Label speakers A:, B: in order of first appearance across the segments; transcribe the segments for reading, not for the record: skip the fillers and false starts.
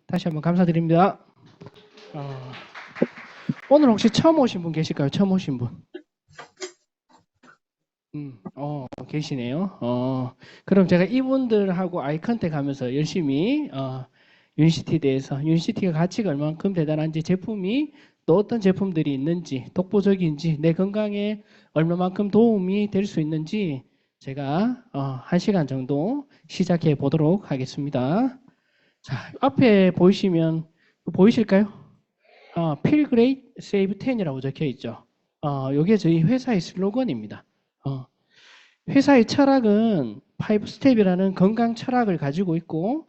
A: 다시 한번 감사드립니다. 오늘 혹시 처음 오신 분 계실까요? 처음 오신 분? 계시네요. 그럼 제가 이분들하고 아이 컨택 하면서 열심히 유니시티에 대해서, 유니시티가 가치가 얼만큼 대단한지, 제품이 또 어떤 제품들이 있는지, 독보적인지, 내 건강에 얼마만큼 도움이 될 수 있는지 제가 1시간 정도 시작해 보도록 하겠습니다. 자, 앞에 보이실까요? 필그레이트 세이브 10이라고 적혀 있죠. 이게 저희 회사의 슬로건입니다. 회사의 철학은 5스텝이라는 건강 철학을 가지고 있고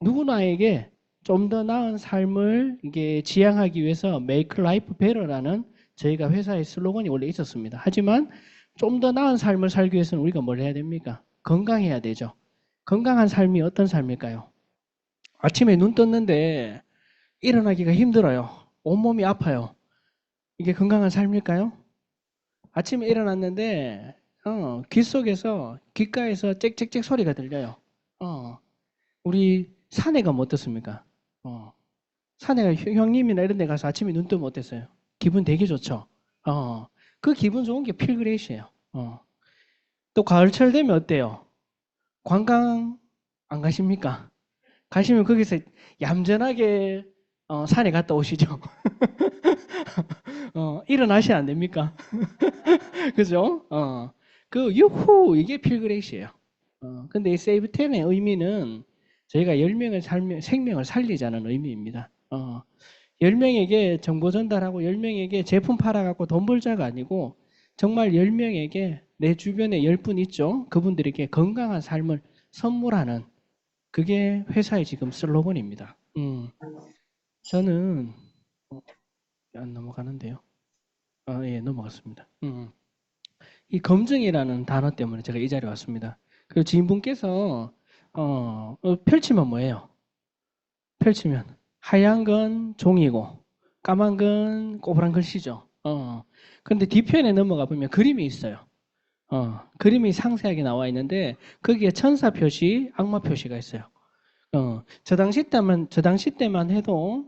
A: 누구나에게 좀 더 나은 삶을 이게 지향하기 위해서 Make Life Better라는 저희가 회사의 슬로건이 원래 있었습니다. 하지만 좀 더 나은 삶을 살기 위해서는 우리가 뭘 해야 됩니까? 건강해야 되죠. 건강한 삶이 어떤 삶일까요? 아침에 눈 떴는데 일어나기가 힘들어요. 온몸이 아파요. 이게 건강한 삶일까요? 아침에 일어났는데 귓속에서 귓가에서 짹짹짹 소리가 들려요. 우리 사내가 뭐 어떻습니까? 사내가 형님이나 이런 데 가서 아침에 눈 뜨면 어땠어요? 기분 되게 좋죠. 그 기분 좋은 게 필그레이시예요. 또 가을철 되면 어때요? 관광 안 가십니까? 가시면 거기서 얌전하게 산에 갔다 오시죠. 일어나셔야 안 됩니까? 그죠? 그 유후 이게 필그레이시예요. 근데 이 세이브 10의 의미는 저희가 10명의 생명을 살리자는 의미입니다. 10명에게 정보 전달하고 10명에게 제품 팔아갖고 돈 벌자가 아니고 정말 10명에게 내 주변에 10분 있죠? 그분들에게 건강한 삶을 선물하는 그게 회사의 지금 슬로건입니다. 저는 안 넘어가는데요. 예, 넘어갔습니다. 이 검증이라는 단어 때문에 제가 이 자리에 왔습니다. 그리고 지인분께서 펼치면 뭐예요? 펼치면 하얀 건 종이고 까만 건 꼬부랑 글씨죠. 그런데 뒤편에 넘어가 보면 그림이 있어요. 그림이 상세하게 나와 있는데 거기에 천사 표시, 악마 표시가 있어요. 저 당시 때만 해도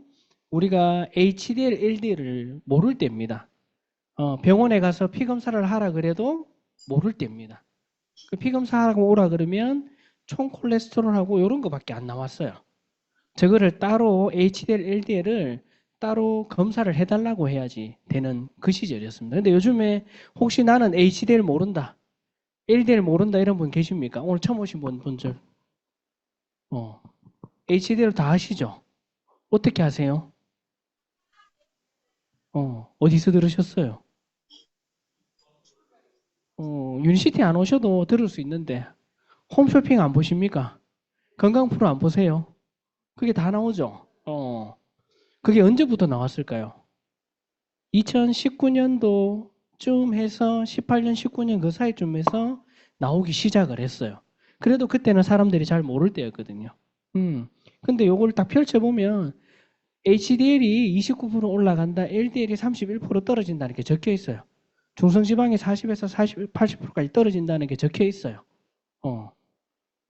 A: 우리가 HDL, LDL을 모를 때입니다. 병원에 가서 피 검사를 하라 그래도 모를 때입니다. 그 피 검사하고 오라 그러면 총 콜레스테롤하고 이런 거밖에 안 나왔어요. 저거를 따로 HDL, LDL을 따로 검사를 해달라고 해야지 되는 그 시절이었습니다. 근데 요즘에 혹시 나는 HDL 모른다, LDL 모른다 이런 분 계십니까? 오늘 처음 오신 분들. HDL 다 아시죠? 어떻게 아세요? 어디서 들으셨어요? 유니시티 안 오셔도 들을 수 있는데 홈쇼핑 안 보십니까? 건강 프로 안 보세요? 그게 다 나오죠. 그게 언제부터 나왔을까요? 2019년도쯤 해서 18년, 19년 그 사이쯤에서 나오기 시작을 했어요. 그래도 그때는 사람들이 잘 모를 때였거든요. 근데 요걸 딱 펼쳐보면 HDL이 29% 올라간다, LDL이 31% 떨어진다는 게 적혀 있어요. 중성지방이 40에서 40, 80%까지 떨어진다는 게 적혀 있어요.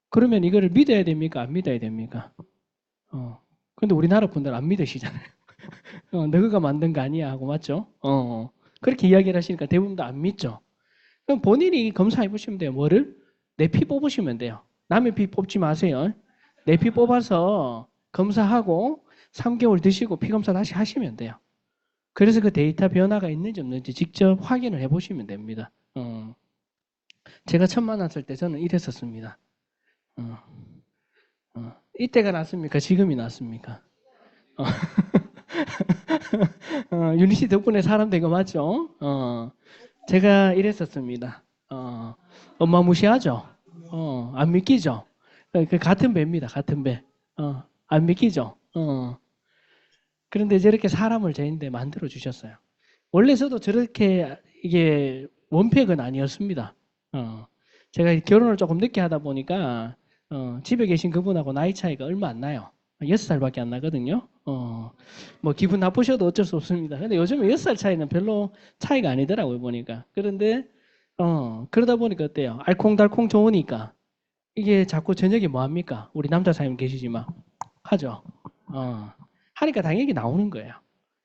A: 그러면 이거를 믿어야 됩니까? 안 믿어야 됩니까? 근데 우리나라 분들은 안 믿으시잖아요. 너가 만든 거 아니야 하고 맞죠? 그렇게 이야기를 하시니까 대부분 다 안 믿죠. 그럼 본인이 검사해 보시면 돼요. 뭐를? 내 피 뽑으시면 돼요. 남의 피 뽑지 마세요. 내 피 뽑아서 검사하고 3개월 드시고 피 검사 다시 하시면 돼요. 그래서 그 데이터 변화가 있는지 없는지 직접 확인을 해 보시면 됩니다. 제가 처음 만났을 때 저는 이랬었습니다. 어, 이때가 낫습니까? 지금이 낫습니까? 어, 유니시 덕분에 사람 된 거 맞죠? 제가 이랬었습니다. 엄마 무시하죠? 안 믿기죠? 그 같은 배입니다. 같은 배. 안 믿기죠? 그런데 저렇게 사람을 저인데 만들어 주셨어요. 원래 저도 저렇게 이게 원팩은 아니었습니다. 제가 결혼을 조금 늦게 하다 보니까 집에 계신 그분하고 나이 차이가 얼마 안 나요. 6살밖에 안 나거든요. 뭐 기분 나쁘셔도 어쩔 수 없습니다. 근데 요즘에 6살 차이는 별로 차이가 아니더라고요, 보니까. 그런데 그러다 보니까 어때요? 알콩달콩 좋으니까 이게 자꾸 저녁에 뭐 합니까? 우리 남자 사님 계시지만 하죠. 하니까 당연히 나오는 거예요.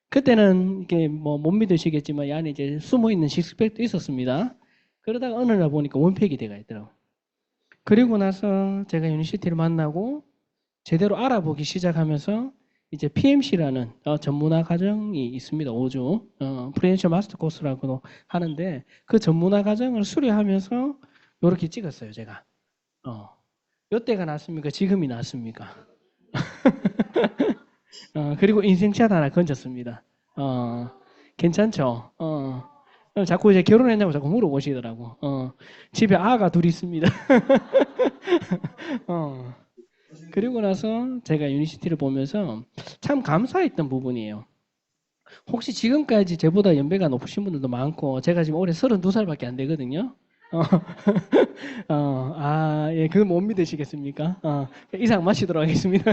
A: 그때는 이게 뭐 못 믿으시겠지만 이 안에 이제 숨어 있는 식스팩도 있었습니다. 그러다가 어느 날 보니까 원팩이 돼가 있더라고요. 그리고 나서 제가 유니시티를 만나고 제대로 알아보기 시작하면서 이제 PMC라는 전문화 과정이 있습니다. 5주 프리랜셜 마스터 코스라고도 하는데 그 전문화 과정을 수료하면서 이렇게 찍었어요. 제가. 요때가 낫습니까? 지금이 낫습니까? 그리고 인생샷 하나 건졌습니다. 괜찮죠? 자꾸 이제 결혼했냐고 자꾸 물어보시더라고. 집에 아가 둘 있습니다. 그리고 나서 제가 유니시티를 보면서 참 감사했던 부분이에요. 혹시 지금까지 저보다 연배가 높으신 분들도 많고, 제가 지금 올해 32살밖에 안 되거든요. 예, 그건 못 믿으시겠습니까? 이상 마치도록 하겠습니다.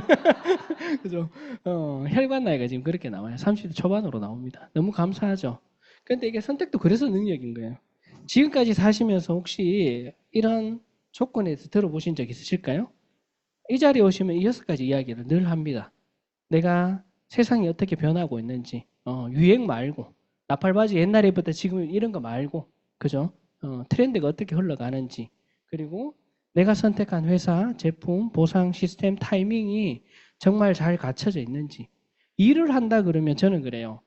A: 그죠? 혈관 나이가 지금 그렇게 나와요. 30대 초반으로 나옵니다. 너무 감사하죠? 근데 이게 선택도 그래서 능력인 거예요. 지금까지 사시면서 혹시 이런 조건에서 들어보신 적 있으실까요? 이 자리에 오시면 이 6가지 이야기를 늘 합니다. 내가 세상이 어떻게 변하고 있는지, 유행 말고, 나팔바지 옛날에부터 지금 이런 거 말고, 그죠? 트렌드가 어떻게 흘러가는지, 그리고 내가 선택한 회사, 제품, 보상 시스템, 타이밍이 정말 잘 갖춰져 있는지. 일을 한다 그러면 저는 그래요.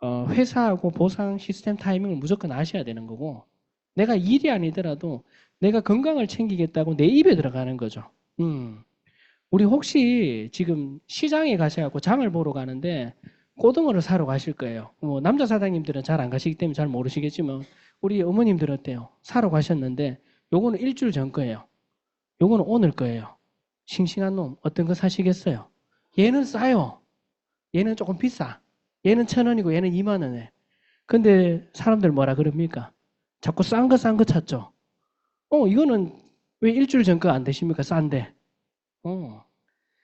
A: 회사하고 보상 시스템 타이밍을 무조건 아셔야 되는 거고, 내가 일이 아니더라도 내가 건강을 챙기겠다고 내 입에 들어가는 거죠. 우리 혹시 지금 시장에 가셔갖고 장을 보러 가는데 고등어를 사러 가실 거예요. 뭐 남자 사장님들은 잘 안 가시기 때문에 잘 모르시겠지만 우리 어머님들은 어때요? 사러 가셨는데 요거는 일주일 전 거예요. 요거는 오늘 거예요. 싱싱한 놈 어떤 거 사시겠어요? 얘는 싸요. 얘는 조금 비싸. 얘는 1,000원이고 얘는 2만 원에. 근데 사람들 뭐라 그럽니까? 자꾸 싼 거 찾죠. 이거는 왜 일주일 전 거 안 되십니까? 싼데.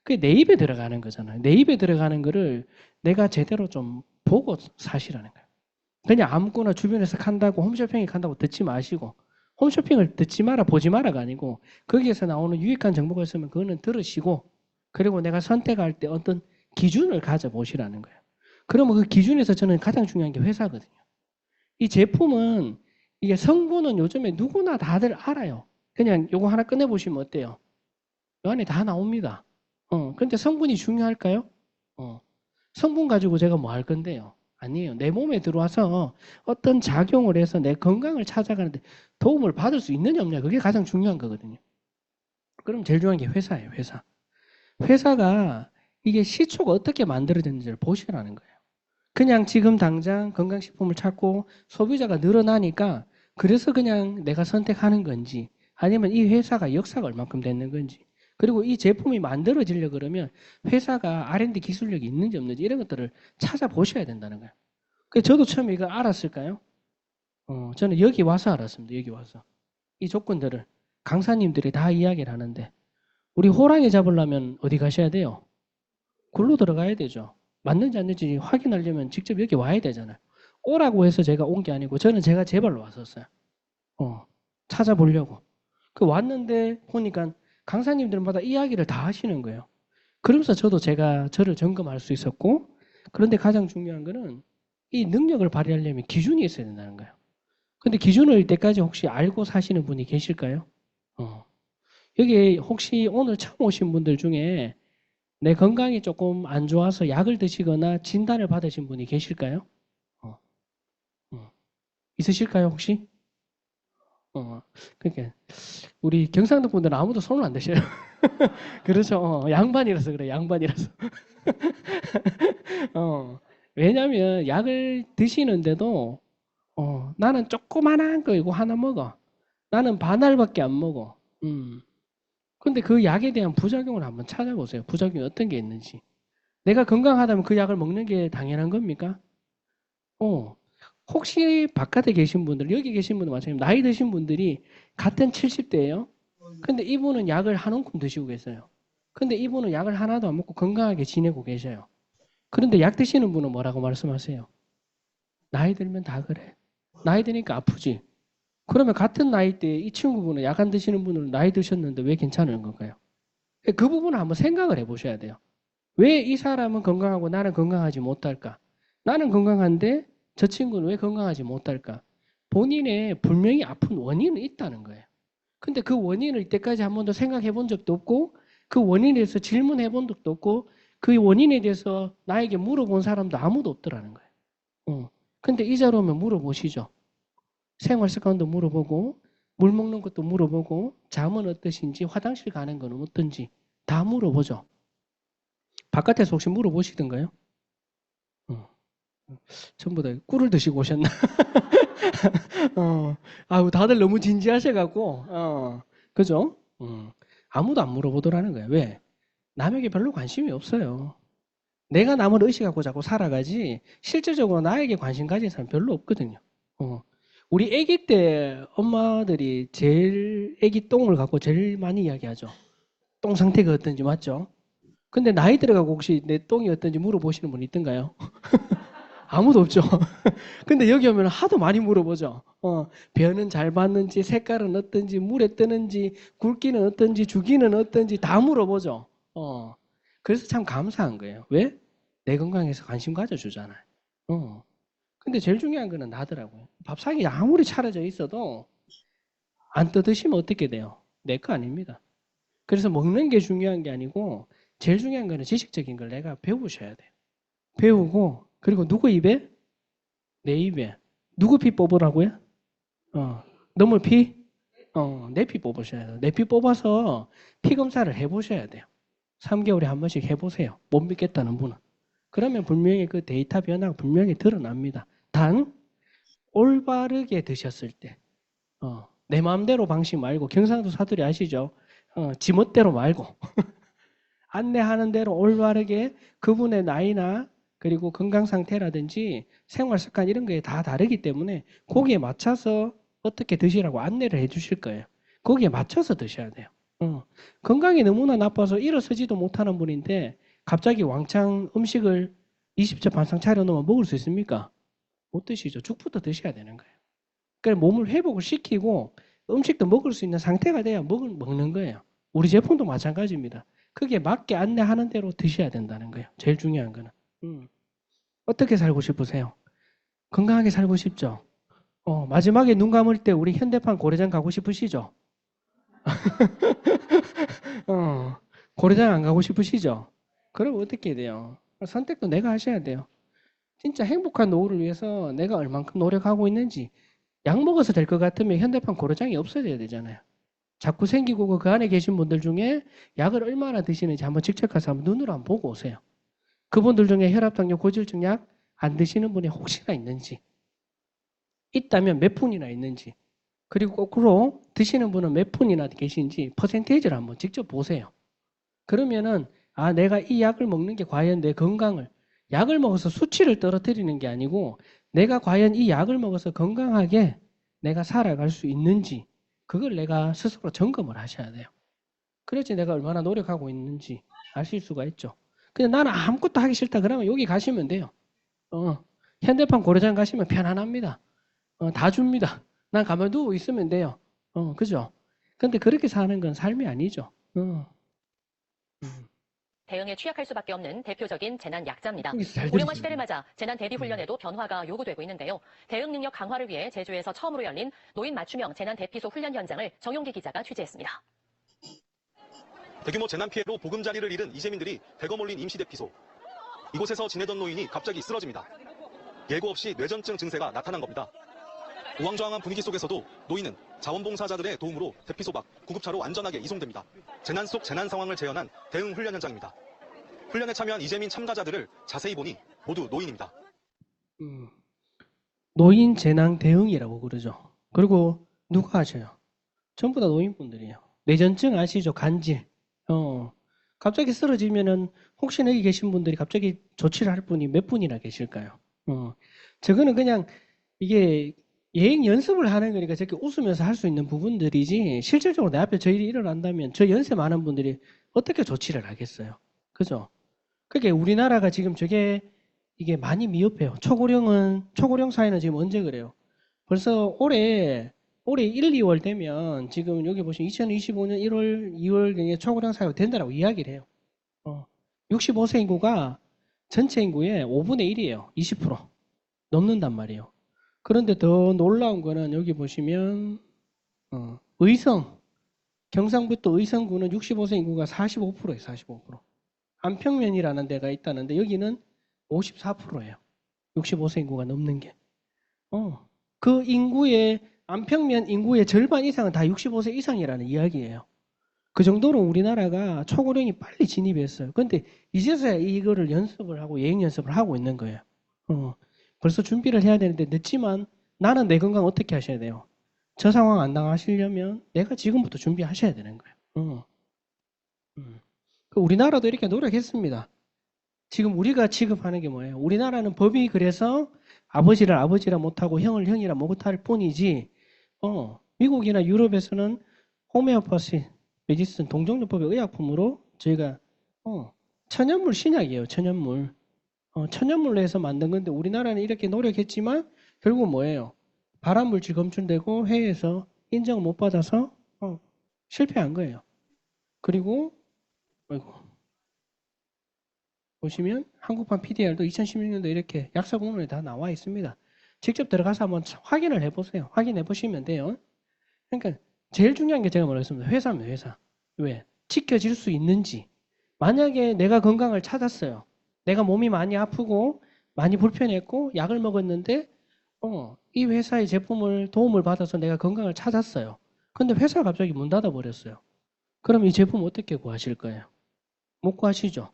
A: 그게 내 입에 들어가는 거잖아요. 내 입에 들어가는 거를 내가 제대로 좀 보고 사시라는 거예요. 그냥 아무거나 주변에서 간다고 홈쇼핑에 간다고 듣지 마시고 홈쇼핑을 듣지 마라 보지 마라가 아니고 거기에서 나오는 유익한 정보가 있으면 그거는 들으시고 그리고 내가 선택할 때 어떤 기준을 가져보시라는 거예요. 그러면 그 기준에서 저는 가장 중요한 게 회사거든요. 이 제품은 이게 성분은 요즘에 누구나 다들 알아요. 그냥 요거 하나 꺼내보시면 어때요? 이 안에 다 나옵니다. 근데 성분이 중요할까요? 성분 가지고 제가 뭐 할 건데요? 아니에요. 내 몸에 들어와서 어떤 작용을 해서 내 건강을 찾아가는데 도움을 받을 수 있느냐 없냐 그게 가장 중요한 거거든요. 그럼 제일 중요한 게 회사예요. 회사. 회사가 이게 시초가 어떻게 만들어졌는지를 보시라는 거예요. 그냥 지금 당장 건강식품을 찾고 소비자가 늘어나니까 그래서 그냥 내가 선택하는 건지 아니면 이 회사가 역사가 얼만큼 됐는 건지 그리고 이 제품이 만들어지려 그러면 회사가 R&D 기술력이 있는지 없는지 이런 것들을 찾아보셔야 된다는 거예요. 저도 처음에 이거 알았을까요? 저는 여기 와서 알았습니다. 여기 와서. 이 조건들을 강사님들이 다 이야기를 하는데 우리 호랑이 잡으려면 어디 가셔야 돼요? 굴로 들어가야 되죠. 맞는지 안 맞는지 확인하려면 직접 여기 와야 되잖아요. 오라고 해서 제가 온 게 아니고 저는 제가 제 발로 왔었어요. 찾아보려고. 왔는데 보니까 강사님들마다 이야기를 다 하시는 거예요. 그러면서 저도 제가 저를 점검할 수 있었고 그런데 가장 중요한 거는 이 능력을 발휘하려면 기준이 있어야 된다는 거예요. 근데 기준을 이때까지 혹시 알고 사시는 분이 계실까요? 여기 혹시 오늘 처음 오신 분들 중에 내 건강이 조금 안 좋아서 약을 드시거나 진단을 받으신 분이 계실까요? 어, 있으실까요, 혹시? 그러니까 우리 경상도 분들은 아무도 손을 안 드셔요. 그렇죠. 양반이라서 그래, 양반이라서. 왜냐하면 약을 드시는데도 나는 조그만한 거 이거 하나 먹어. 나는 반알밖에 안 먹어. 근데 그 약에 대한 부작용을 한번 찾아보세요. 부작용이 어떤 게 있는지. 내가 건강하다면 그 약을 먹는 게 당연한 겁니까? 혹시 바깥에 계신 분들, 여기 계신 분들 마찬가지로 나이 드신 분들이 같은 70대예요. 근데 이분은 약을 한 움큼 드시고 계세요. 근데 이분은 약을 하나도 안 먹고 건강하게 지내고 계셔요. 그런데 약 드시는 분은 뭐라고 말씀하세요? 나이 들면 다 그래. 나이 드니까 아프지. 그러면 같은 나이대에 이 친구분은 약 안 드시는 분은 나이 드셨는데 왜 괜찮은 건가요? 그 부분을 한번 생각을 해보셔야 돼요. 왜 이 사람은 건강하고 나는 건강하지 못할까? 나는 건강한데 저 친구는 왜 건강하지 못할까? 본인의 분명히 아픈 원인은 있다는 거예요. 근데 그 원인을 이때까지 한 번도 생각해 본 적도 없고 그 원인에 대해서 질문해 본 적도 없고 그 원인에 대해서 나에게 물어본 사람도 아무도 없더라는 거예요. 근데 이 자로 오면 물어보시죠. 생활 습관도 물어보고 물 먹는 것도 물어보고 잠은 어떠신지 화장실 가는 건 어떤지 다 물어보죠. 바깥에서 혹시 물어보시던가요? 전부 다 꿀을 드시고 오셨나? 아우 다들 너무 진지하셔갖고 그죠? 아무도 안 물어보더라는 거예요. 왜? 남에게 별로 관심이 없어요. 내가 남을 의식하고 자꾸 살아가지 실질적으로 나에게 관심 가진 사람 별로 없거든요. 우리 아기 때 엄마들이 제일 아기 똥을 갖고 제일 많이 이야기하죠. 똥 상태가 어떤지 맞죠? 근데 나이 들어가고 혹시 내 똥이 어떤지 물어보시는 분 있던가요? 아무도 없죠. 근데 여기 오면 하도 많이 물어보죠. 변은 잘 봤는지, 색깔은 어떤지, 물에 뜨는지, 굵기는 어떤지, 주기는 어떤지 다 물어보죠. 그래서 참 감사한 거예요. 왜? 내 건강에서 관심 가져주잖아요. 근데 제일 중요한 거는 나더라고요. 밥상이 아무리 차려져 있어도 안 떠드시면 어떻게 돼요? 내 거 아닙니다. 그래서 먹는 게 중요한 게 아니고 제일 중요한 거는 지식적인 걸 내가 배우셔야 돼요. 배우고 그리고 누구 입에? 내 입에. 누구 피 뽑으라고요? 너무 피? 내 피 뽑으셔야 돼요. 내 피 뽑아서 피 검사를 해보셔야 돼요. 3개월에 한 번씩 해보세요. 못 믿겠다는 분은. 그러면 분명히 그 데이터 변화가 분명히 드러납니다. 단 올바르게 드셨을 때 내 마음대로 방식 말고 경상도 사투리 아시죠? 지멋대로 말고 안내하는 대로 올바르게 그분의 나이나 그리고 건강 상태라든지 생활 습관 이런 거에 다 다르기 때문에 거기에 맞춰서 어떻게 드시라고 안내를 해 주실 거예요. 거기에 맞춰서 드셔야 돼요. 건강이 너무나 나빠서 일어서지도 못하는 분인데 갑자기 왕창 음식을 20첩 반상 차려 놓으면 먹을 수 있습니까? 못 드시죠. 죽부터 드셔야 되는 거예요. 그래서 몸을 회복을 시키고 음식도 먹을 수 있는 상태가 돼야 먹는 거예요. 우리 제품도 마찬가지입니다. 그게 맞게 안내하는 대로 드셔야 된다는 거예요. 제일 중요한 거는. 어떻게 살고 싶으세요? 건강하게 살고 싶죠? 마지막에 눈 감을 때 우리 현대판 고래장 가고 싶으시죠? 고래장 안 가고 싶으시죠? 그럼 어떻게 돼요? 선택도 내가 하셔야 돼요. 진짜 행복한 노후를 위해서 내가 얼만큼 노력하고 있는지 약 먹어서 될 것 같으면 현대판 고래장이 없어져야 되잖아요. 자꾸 생기고 그 안에 계신 분들 중에 약을 얼마나 드시는지 한번 직접 가서 한번 눈으로 한번 보고 오세요. 그분들 중에 혈압, 당뇨, 고지혈증 약 안 드시는 분이 혹시나 있는지, 있다면 몇 푼이나 있는지, 그리고 거꾸로 드시는 분은 몇 푼이나 계신지 퍼센테이지를 한번 직접 보세요. 그러면은 내가 이 약을 먹는 게 과연 내 건강을 약을 먹어서 수치를 떨어뜨리는 게 아니고 내가 과연 이 약을 먹어서 건강하게 내가 살아갈 수 있는지 그걸 내가 스스로 점검을 하셔야 돼요. 그래야지 내가 얼마나 노력하고 있는지 아실 수가 있죠. 근데 나는 아무것도 하기 싫다 그러면 여기 가시면 돼요. 현대판 고려장 가시면 편안합니다. 다 줍니다. 난 가만히 누워 있으면 돼요. 그죠? 근데 그렇게 사는 건 삶이 아니죠.
B: 대응에 취약할 수밖에 없는 대표적인 재난 약자입니다.
A: 여기서 잘
B: 고령화
A: 들으시죠.
B: 시대를 맞아 재난 대비 훈련에도 변화가 요구되고 있는데요. 대응 능력 강화를 위해 제주에서 처음으로 열린 노인 맞춤형 재난 대피소 훈련 현장을 정용기 기자가 취재했습니다.
C: 대규모 재난 피해로 보금자리를 잃은 이재민들이 대거 몰린 임시대피소. 이곳에서 지내던 노인이 갑자기 쓰러집니다. 예고 없이 뇌전증 증세가 나타난 겁니다. 우왕좌왕한 분위기 속에서도 노인은 자원봉사자들의 도움으로 대피소 밖 구급차로 안전하게 이송됩니다. 재난 속 재난 상황을 재현한 대응 훈련 현장입니다. 훈련에 참여한 이재민 참가자들을 자세히 보니 모두 노인입니다.
A: 노인 재난 대응이라고 그러죠. 그리고 누가 하셔요? 전부 다 노인분들이에요. 뇌전증 아시죠? 간질. 갑자기 쓰러지면은 혹시나 여기 계신 분들이 갑자기 조치를 할 분이 몇 분이나 계실까요? 저거는 그냥 이게 예행 연습을 하는 거니까 저렇게 웃으면서 할 수 있는 부분들이지 실질적으로 내 앞에 저 일이 일어난다면 저 연세 많은 분들이 어떻게 조치를 하겠어요? 그죠? 그게 우리나라가 지금 이게 많이 미흡해요. 초고령 사회는 지금 언제 그래요? 벌써 올해 1, 2월 되면 지금 여기 보시면 2025년 1월, 2월경에 초고령 사회가 된다라고 이야기를 해요. 65세 인구가 전체 인구의 5분의 1이에요. 20% 넘는단 말이에요. 그런데 더 놀라운 거는 여기 보시면 의성, 경상북도 의성구는 65세 인구가 45%예요. 45%. 안평면이라는 데가 있다는데 여기는 54%예요. 65세 인구가 넘는 게. 그 인구의 안평면 인구의 절반 이상은 다 65세 이상이라는 이야기예요. 그 정도로 우리나라가 초고령이 빨리 진입했어요. 그런데 이제서야 이거를 연습을 하고 예행 연습을 하고 있는 거예요. 벌써 준비를 해야 되는데 늦지만 나는 내 건강 어떻게 하셔야 돼요? 저 상황 안 당하시려면 내가 지금부터 준비하셔야 되는 거예요. 우리나라도 이렇게 노력했습니다. 지금 우리가 취급하는 게 뭐예요? 우리나라는 법이 그래서 아버지를 아버지라 못하고 형을 형이라 못할 뿐이지, 미국이나 유럽에서는 호메오파시, 메디슨, 동종요법의 의약품으로 저희가, 천연물 신약이에요, 천연물. 천연물로 해서 만든 건데 우리나라는 이렇게 노력했지만 결국 뭐예요? 발암물질 검출되고 해외에서 인정을 못 받아서 실패한 거예요. 그리고 아이고, 보시면 한국판 PDR도 2016년도 이렇게 약사 공론에 다 나와 있습니다. 직접 들어가서 한번 확인을 해보세요. 확인해 보시면 돼요. 그러니까 제일 중요한 게 제가 말했습니다. 회사입니다. 회사. 왜? 지켜질 수 있는지. 만약에 내가 건강을 찾았어요. 내가 몸이 많이 아프고 많이 불편했고 약을 먹었는데 이 회사의 제품을 도움을 받아서 내가 건강을 찾았어요. 근데 회사가 갑자기 문 닫아 버렸어요. 그럼 이 제품 어떻게 구하실 거예요? 못 구하시죠.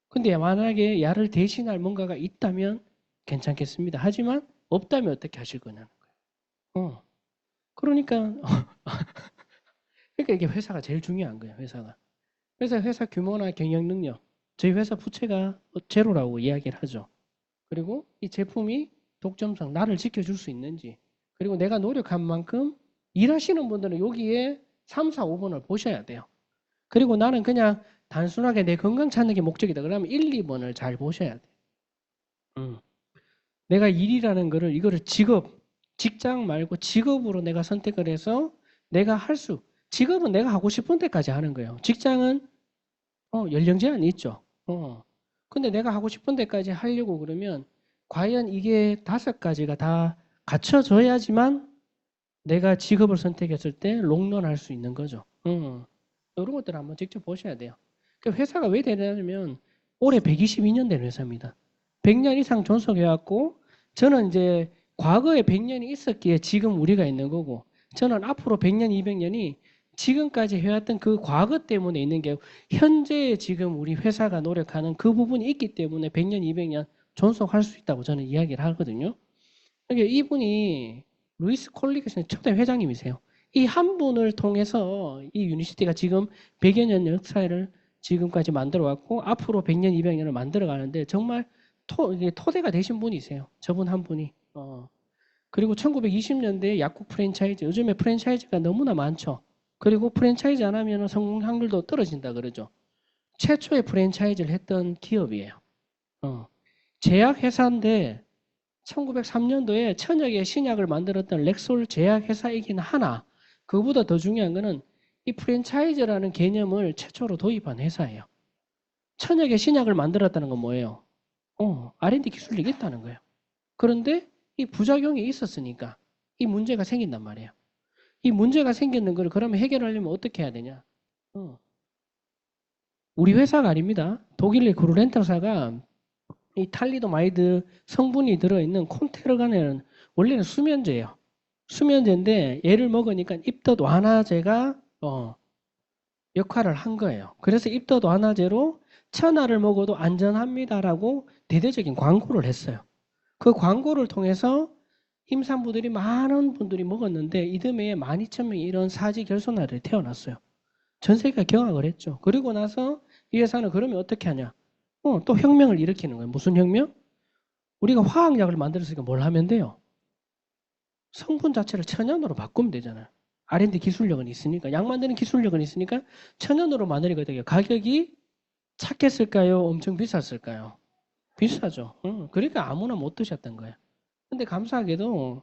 A: 근데 만약에 약을 대신할 뭔가가 있다면 괜찮겠습니다. 하지만 없다면 어떻게 하실 거냐는 거예요. 그러니까 그러니까 이게 회사가 제일 중요한 거예요. 회사가. 그래서 회사 규모나 경영 능력, 저희 회사 부채가 제로라고 이야기를 하죠. 그리고 이 제품이 독점성, 나를 지켜줄 수 있는지, 그리고 내가 노력한 만큼 일하시는 분들은 여기에 3, 4, 5번을 보셔야 돼요. 그리고 나는 그냥 단순하게 내 건강 찾는 게 목적이다. 그러면 1, 2번을 잘 보셔야 돼요. 내가 일이라는 거를 이거를 직장 말고 직업으로 내가 선택을 해서 내가 직업은 내가 하고 싶은 데까지 하는 거예요. 직장은 연령 제한이 있죠. 근데 내가 하고 싶은 데까지 하려고 그러면 과연 이게 5가지가 다 갖춰져야지만 내가 직업을 선택했을 때 롱런할 수 있는 거죠. 이런 것들을 한번 직접 보셔야 돼요. 회사가 왜 대단하냐면 올해 122년 된 회사입니다. 100년 이상 존속해왔고 저는 이제 과거에 100년이 있었기에 지금 우리가 있는 거고 저는 앞으로 100년, 200년이 지금까지 해왔던 그 과거 때문에 있는 게 현재 지금 우리 회사가 노력하는 그 부분이 있기 때문에 100년, 200년 존속할 수 있다고 저는 이야기를 하거든요. 그러니까 이분이 루이스 콜리게스의 초대 회장님이세요. 이 한 분을 통해서 이 유니시티가 지금 100여 년 역사를 지금까지 만들어 왔고 앞으로 100년, 200년을 만들어 가는데 정말 토대가 되신 분이세요. 저분 한 분이. 그리고 1920년대에 약국 프랜차이즈, 요즘에 프랜차이즈가 너무나 많죠. 그리고 프랜차이즈 안 하면 성공 확률도 떨어진다 그러죠. 최초의 프랜차이즈를 했던 기업이에요. 제약회사인데 1903년도에 천역의 신약을 만들었던 렉솔 제약회사이긴 하나 그보다 더 중요한 거는 이 프랜차이즈라는 개념을 최초로 도입한 회사예요. 천역의 신약을 만들었다는 건 뭐예요? R&D 기술력이 있다는 거예요. 그런데 이 부작용이 있었으니까 이 문제가 생긴단 말이에요. 이 문제가 생기는 걸 그러면 해결하려면 어떻게 해야 되냐? 우리 회사가 아닙니다. 독일의 그루렌터사가 이 탈리도마이드 성분이 들어있는 콘테르간에는 원래는 수면제예요. 수면제인데 얘를 먹으니까 입덧 완화제가 역할을 한 거예요. 그래서 입덧 완화제로 천하를 먹어도 안전합니다라고 대대적인 광고를 했어요. 그 광고를 통해서 임산부들이 많은 분들이 먹었는데 이듬해에 12,000명이 이런 사지 결손아들이 태어났어요. 전 세계가 경악을 했죠. 그리고 나서 이 회사는 그러면 어떻게 하냐? 또 혁명을 일으키는 거예요. 무슨 혁명? 우리가 화학약을 만들었으니까 뭘 하면 돼요? 성분 자체를 천연으로 바꾸면 되잖아요. R&D 기술력은 있으니까, 약 만드는 기술력은 있으니까 천연으로 만드니까 되게 가격이 착했을까요? 엄청 비쌌을까요? 비싸죠. 그러니까 아무나 못 드셨던 거예요. 근데 감사하게도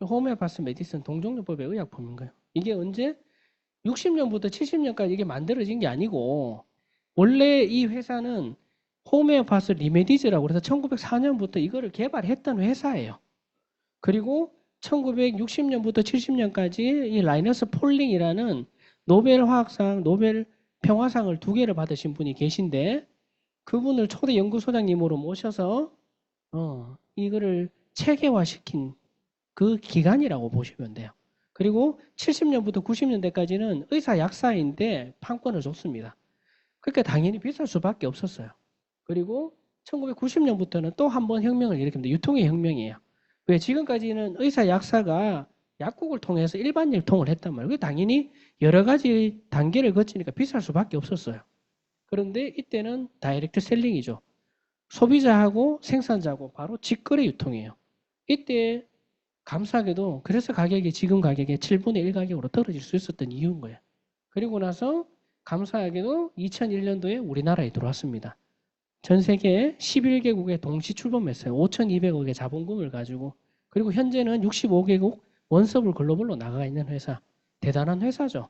A: 호메오파스 메디슨 동종요법의 의약품인 거예요. 이게 언제 60년부터 70년까지 이게 만들어진 게 아니고 원래 이 회사는 호메오파스 리메디즈라고 그래서 1904년부터 이거를 개발했던 회사예요. 그리고 1960년부터 70년까지 이 라이너스 폴링이라는 노벨 화학상, 노벨 평화상을 2개를 받으신 분이 계신데 그분을 초대 연구소장님으로 모셔서 이거를 체계화시킨 그 기간이라고 보시면 돼요. 그리고 70년부터 90년대까지는 의사 약사인데 판권을 줬습니다. 그러니까 당연히 비쌀 수밖에 없었어요. 그리고 1990년부터는 또 한 번 혁명을 일으킵니다. 유통의 혁명이에요. 왜 지금까지는 의사 약사가 약국을 통해서 일반 유통을 했단 말이에요. 당연히 여러 가지 단계를 거치니까 비쌀 수밖에 없었어요. 그런데 이때는 다이렉트 셀링이죠. 소비자하고 생산자하고 바로 직거래 유통이에요. 이때 감사하게도 그래서 가격이 지금 가격의 7분의 1 가격으로 떨어질 수 있었던 이유인 거예요. 그리고 나서 감사하게도 2001년도에 우리나라에 들어왔습니다. 전 세계 11개국에 동시 출범했어요. 5,200억의 자본금을 가지고. 그리고 현재는 65개국 원서블 글로벌로 나가 있는 회사. 대단한 회사죠.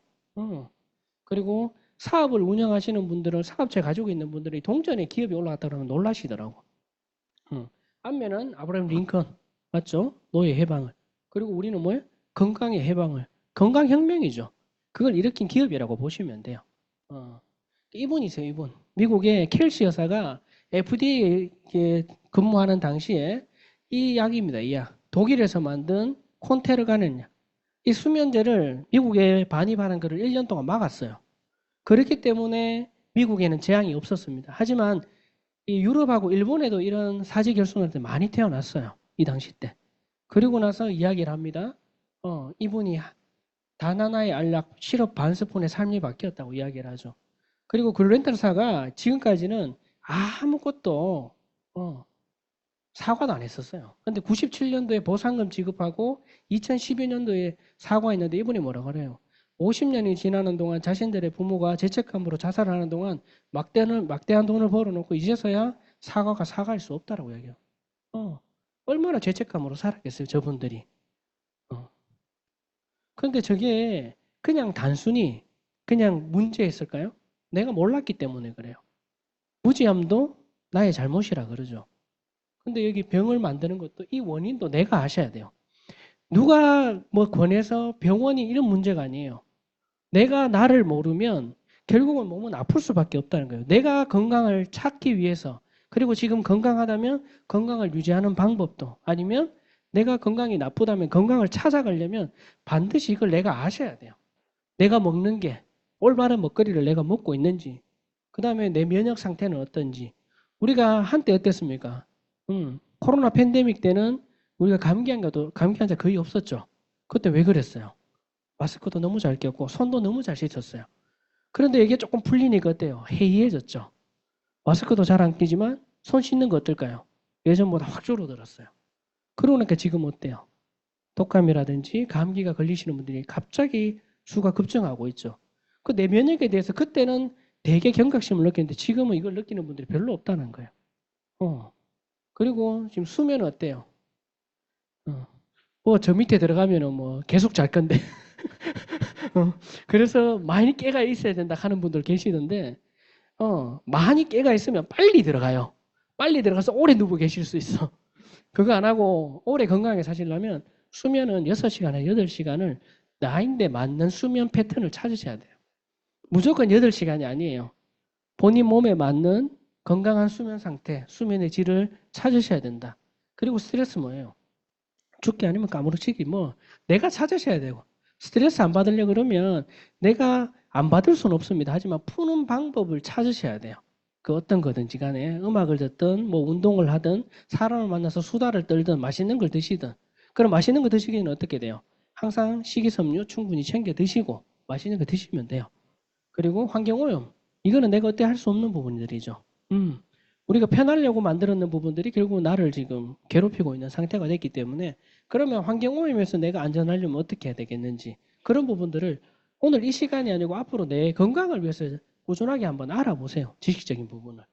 A: 그리고 사업을 운영하시는 분들은 사업체 가지고 있는 분들이 동전에 기업이 올라갔다 그러면 놀라시더라고. 앞면은 아브라함 링컨 맞죠? 노예 해방을. 그리고 우리는 뭐예요? 건강의 해방을. 건강혁명이죠. 그걸 일으킨 기업이라고 보시면 돼요. 이분이세요, 이분. 미국의 켈시 여사가 FDA에 근무하는 당시에 이 약입니다, 이 약. 독일에서 만든 콘테르가는 약. 이 수면제를 미국에 반입하는 것을 1년 동안 막았어요. 그렇기 때문에 미국에는 재앙이 없었습니다. 하지만 이 유럽하고 일본에도 이런 사지 결손들 많이 태어났어요. 이 당시 때. 그리고 나서 이야기를 합니다. 이분이 단 하나의 알약 시럽 반 스푼의 삶이 바뀌었다고 이야기를 하죠. 그리고 글렌탈사가 지금까지는 아무것도 사과도 안 했었어요. 근데 97년도에 보상금 지급하고 2012년도에 사과했는데 이분이 뭐라고 그래요? 50년이 지나는 동안 자신들의 부모가 죄책감으로 자살하는 동안 막대한 돈을 벌어놓고 이제서야 사과가 사과할 수 없다라고 이야기해요. 얼마나 죄책감으로 살았겠어요, 저분들이. 그런데 저게 그냥 단순히 그냥 문제였을까요? 내가 몰랐기 때문에 그래요. 무지함도 나의 잘못이라 그러죠. 근데 여기 병을 만드는 것도 이 원인도 내가 아셔야 돼요. 누가 뭐 권해서 병원이 이런 문제가 아니에요. 내가 나를 모르면 결국은 몸은 아플 수밖에 없다는 거예요. 내가 건강을 찾기 위해서 그리고 지금 건강하다면 건강을 유지하는 방법도 아니면 내가 건강이 나쁘다면 건강을 찾아가려면 반드시 이걸 내가 아셔야 돼요. 내가 먹는 게 올바른 먹거리를 내가 먹고 있는지 그 다음에 내 면역 상태는 어떤지 우리가 한때 어땠습니까? 코로나 팬데믹 때는 우리가 감기 환자 거의 없었죠. 그때 왜 그랬어요? 마스크도 너무 잘 꼈고 손도 너무 잘 씻었어요. 그런데 이게 조금 풀리니까 어때요? 해이해졌죠. 마스크도 잘 안 끼지만 손 씻는 거 어떨까요? 예전보다 확 줄어들었어요. 그러니까 지금 어때요? 독감이라든지 감기가 걸리시는 분들이 갑자기 수가 급증하고 있죠. 그 내 면역에 대해서 그때는 되게 경각심을 느꼈는데 지금은 이걸 느끼는 분들이 별로 없다는 거예요. 그리고 지금 수면은 어때요? 뭐 저 밑에 들어가면은 뭐 계속 잘 건데. 그래서 많이 깨가 있어야 된다 하는 분들 계시는데, 많이 깨가 있으면 빨리 들어가요. 빨리 들어가서 오래 누워 계실 수 있어. 그거 안 하고 오래 건강하게 사시려면 수면은 6시간에 8시간을 나인데 맞는 수면 패턴을 찾으셔야 돼요. 무조건 8시간이 아니에요. 본인 몸에 맞는 건강한 수면 상태, 수면의 질을 찾으셔야 된다. 그리고 스트레스 뭐예요? 죽기 아니면 까무러치기 뭐 내가 찾으셔야 되고 스트레스 안 받으려고 그러면 내가 안 받을 수는 없습니다. 하지만 푸는 방법을 찾으셔야 돼요. 그 어떤 거든지 간에 음악을 듣든 뭐 운동을 하든 사람을 만나서 수다를 떨든 맛있는 걸 드시든 그럼 맛있는 거 드시기는 어떻게 돼요? 항상 식이섬유 충분히 챙겨 드시고 맛있는 거 드시면 돼요. 그리고 환경오염 이거는 내가 어떻게 할 수 없는 부분들이죠. 우리가 편하려고 만들었는 부분들이 결국 나를 지금 괴롭히고 있는 상태가 됐기 때문에 그러면 환경오염에서 내가 안전하려면 어떻게 해야 되겠는지 그런 부분들을 오늘 이 시간이 아니고 앞으로 내 건강을 위해서 꾸준하게 한번 알아보세요. 지식적인 부분을.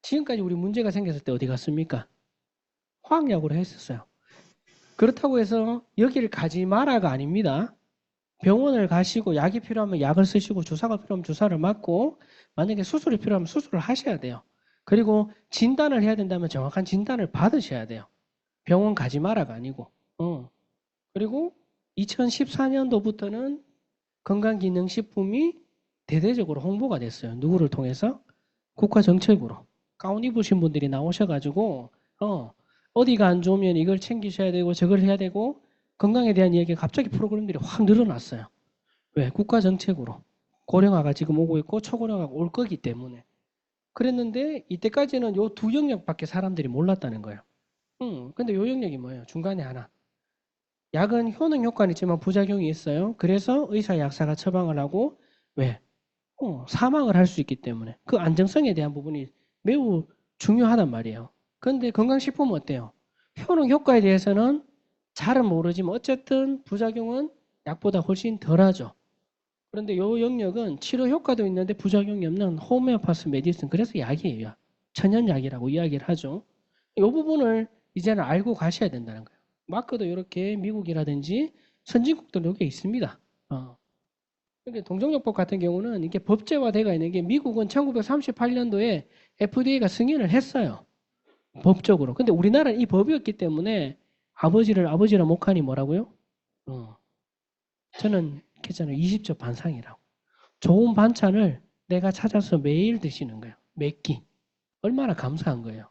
A: 지금까지 우리 문제가 생겼을 때 어디 갔습니까? 화학약으로 했었어요. 그렇다고 해서 여기를 가지 마라가 아닙니다. 병원을 가시고 약이 필요하면 약을 쓰시고 주사가 필요하면 주사를 맞고 만약에 수술이 필요하면 수술을 하셔야 돼요. 그리고 진단을 해야 된다면 정확한 진단을 받으셔야 돼요. 병원 가지 마라가 아니고. 그리고 2014년도부터는 건강기능식품이 대대적으로 홍보가 됐어요. 누구를 통해서? 국가정책으로. 가운 입으신 분들이 나오셔가지고 어디가 안 좋으면 이걸 챙기셔야 되고 저걸 해야 되고 건강에 대한 이야기가 갑자기 프로그램들이 확 늘어났어요. 왜? 국가정책으로. 고령화가 지금 오고 있고 초고령화가 올 거기 때문에. 그랬는데 이때까지는 요 두 영역밖에 사람들이 몰랐다는 거예요. 근데 요 영역이 뭐예요? 중간에 하나. 약은 효능 효과는 있지만 부작용이 있어요. 그래서 의사 약사가 처방을 하고 왜? 사망을 할 수 있기 때문에 그 안정성에 대한 부분이 매우 중요하단 말이에요. 그런데 건강식품은 어때요? 효능 효과에 대해서는 잘은 모르지만 어쨌든 부작용은 약보다 훨씬 덜하죠. 그런데 이 영역은 치료 효과도 있는데 부작용이 없는 호메오파스 메디슨, 그래서 약이에요. 천연약이라고 이야기를 하죠. 이 부분을 이제는 알고 가셔야 된다는 거예요. 마크도 이렇게 미국이라든지 선진국도 여기에 있습니다. 그러니까 동종요법 같은 경우는 이게 법제화되어 있는 게 미국은 1938년도에 FDA가 승인을 했어요. 법적으로. 근데 우리나라는 이 법이 없기 때문에 아버지를 아버지라 못하니 뭐라고요? 저는 괜찮아요. 20조 반상이라고. 좋은 반찬을 내가 찾아서 매일 드시는 거예요. 몇 끼. 얼마나 감사한 거예요.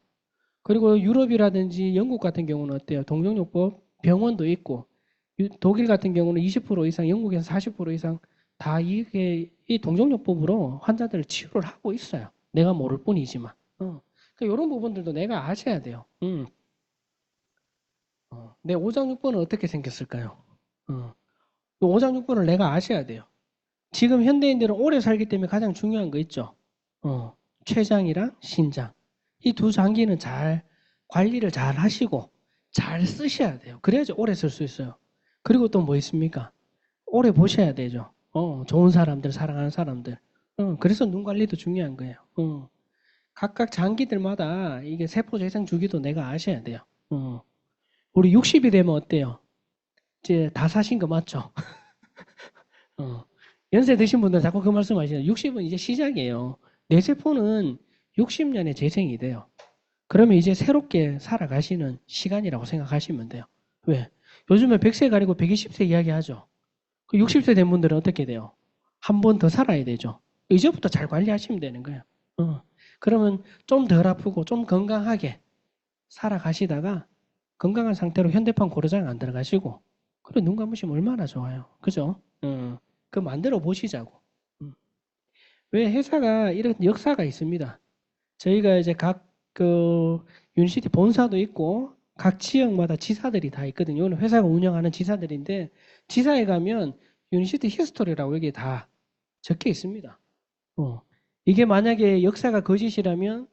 A: 그리고 유럽이라든지 영국 같은 경우는 어때요? 동종요법 병원도 있고 독일 같은 경우는 20% 이상, 영국에서 40% 이상 다 이게 이 동종요법으로 환자들을 치료를 하고 있어요. 내가 모를 뿐이지만. 그러니까 이런 부분들도 내가 아셔야 돼요. 내 오장육부는 어떻게 생겼을까요? 오장육부를 내가 아셔야 돼요. 지금 현대인들은 오래 살기 때문에 가장 중요한 거 있죠. 췌장이랑 신장. 이 두 장기는 잘 관리를 잘 하시고 잘 쓰셔야 돼요. 그래야지 오래 쓸 수 있어요. 그리고 또 뭐 있습니까? 오래 보셔야 되죠. 좋은 사람들, 사랑하는 사람들. 그래서 눈 관리도 중요한 거예요. 각각 장기들마다 이게 세포 재생 주기도 내가 아셔야 돼요. 우리 60이 되면 어때요? 이제 다 사신 거 맞죠? 연세 드신 분들 자꾸 그 말씀 하시잖아요. 60은 이제 시작이에요. 내 세포는 60년에 재생이 돼요. 그러면 이제 새롭게 살아가시는 시간이라고 생각하시면 돼요. 왜? 요즘에 100세 가리고 120세 이야기 하죠. 60세 된 분들은 어떻게 돼요? 한 번 더 살아야 되죠. 이제부터 잘 관리하시면 되는 거예요. 그러면 좀 덜 아프고 좀 건강하게 살아가시다가 건강한 상태로 현대판 고려장 안 들어가시고 그래 눈 감으시면 얼마나 좋아요. 그죠? 그 만들어 보시자고. 왜 회사가 이런 역사가 있습니다. 저희가 이제 각 그 유니시티 본사도 있고 각 지역마다 지사들이 다 있거든요. 이거는 회사가 운영하는 지사들인데 지사에 가면 유니시티 히스토리라고 여기 다 적혀 있습니다. 이게 만약에 역사가 거짓이라면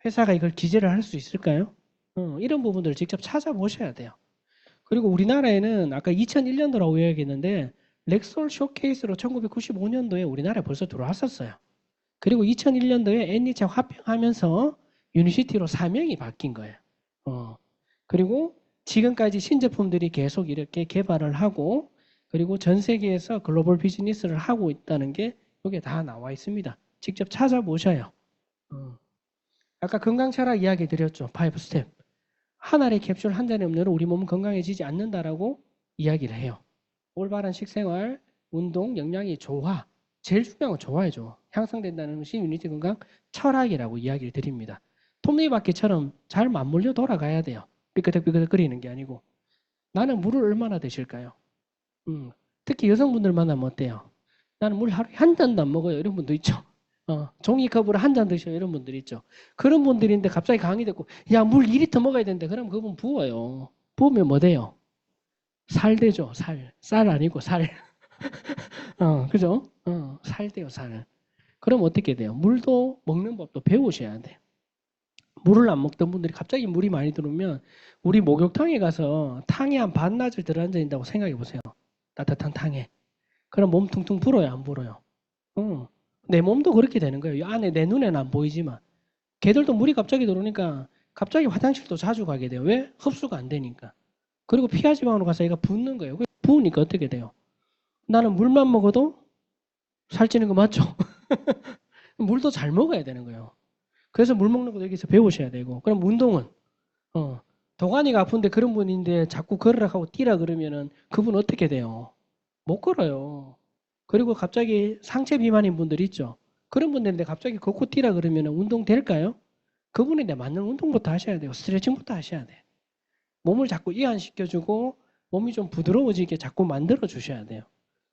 A: 회사가 이걸 기재를 할 수 있을까요? 이런 부분들을 직접 찾아보셔야 돼요. 그리고 우리나라에는 아까 2001년도라고 이야기했는데 렉솔 쇼케이스로 1995년도에 우리나라에 벌써 들어왔었어요. 그리고 2001년도에 애니책 합병하면서 유니시티로 사명이 바뀐 거예요. 그리고 지금까지 신제품들이 계속 이렇게 개발을 하고 그리고 전 세계에서 글로벌 비즈니스를 하고 있다는 게 여기에 다 나와 있습니다. 직접 찾아보셔요. 아까 건강철학 이야기 드렸죠. 5스텝. 한 알의 캡슐 한 잔의 음료로 우리 몸은 건강해지지 않는다라고 이야기를 해요. 올바른 식생활, 운동, 영양이 조화. 제일 중요한 건 조화이죠. 향상된다는 것이 유니티 건강 철학이라고 이야기를 드립니다. 톱니바퀴처럼 잘 맞물려 돌아가야 돼요. 삐끄덕삐끄덕 거리는 게 아니고. 나는 물을 얼마나 드실까요? 특히 여성분들 만나면 어때요? 나는 물 하루에 한 잔도 안 먹어요. 이런 분도 있죠. 종이컵으로 한 잔 드셔요. 이런 분들 있죠. 그런 분들인데 갑자기 강의됐고 야, 물 2리터 먹어야 되는데 그럼 그분 부어요. 부으면 뭐 돼요? 살 되죠. 살. 쌀 아니고 살. 그죠? 살 돼요. 살. 그럼 어떻게 돼요? 물도 먹는 법도 배우셔야 돼요. 물을 안 먹던 분들이 갑자기 물이 많이 들어오면 우리 목욕탕에 가서 탕에 한 반나절 들어앉아 있다고 생각해 보세요. 따뜻한 탕에. 그럼 몸 퉁퉁 불어요? 안 불어요? 내 몸도 그렇게 되는 거예요. 이 안에 내 눈에는 안 보이지만 걔들도 물이 갑자기 들어오니까 갑자기 화장실도 자주 가게 돼요. 왜? 흡수가 안 되니까. 그리고 피하지방으로 가서 얘가 붓는 거예요. 부으니까 어떻게 돼요? 나는 물만 먹어도 살찌는 거 맞죠? 물도 잘 먹어야 되는 거예요. 그래서 물 먹는 것도 여기서 배우셔야 되고. 그럼 운동은 도가니가 아픈데 그런 분인데 자꾸 걸으라 하고 뛰라 그러면은 그분 어떻게 돼요? 못 걸어요. 그리고 갑자기 상체 비만인 분들 있죠. 그런 분들인데 갑자기 걷고 뛰라 그러면은 운동 될까요? 그분에 맞는 운동부터 하셔야 돼요. 스트레칭부터 하셔야 돼. 몸을 자꾸 이완시켜주고 몸이 좀 부드러워지게 자꾸 만들어 주셔야 돼요.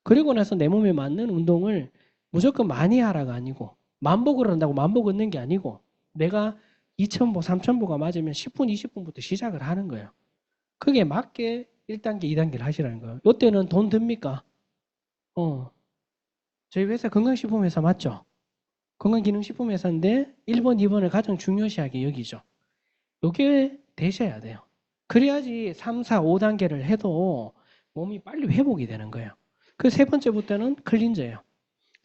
A: 그리고 나서 내 몸에 맞는 운동을 무조건 많이 하라가 아니고 만복을 한다고 만복 얻는 게 아니고 내가 2,000보, 3,000보가 맞으면 10분, 20분부터 시작을 하는 거예요. 그게 맞게 1단계, 2단계를 하시라는 거예요. 이때는 돈 듭니까? 저희 회사 건강식품회사 맞죠? 건강기능식품회사인데 1번, 2번을 가장 중요시하게 여기죠. 이게 되셔야 돼요. 그래야지 3, 4, 5단계를 해도 몸이 빨리 회복이 되는 거예요. 그 세 번째부터는 클린저예요.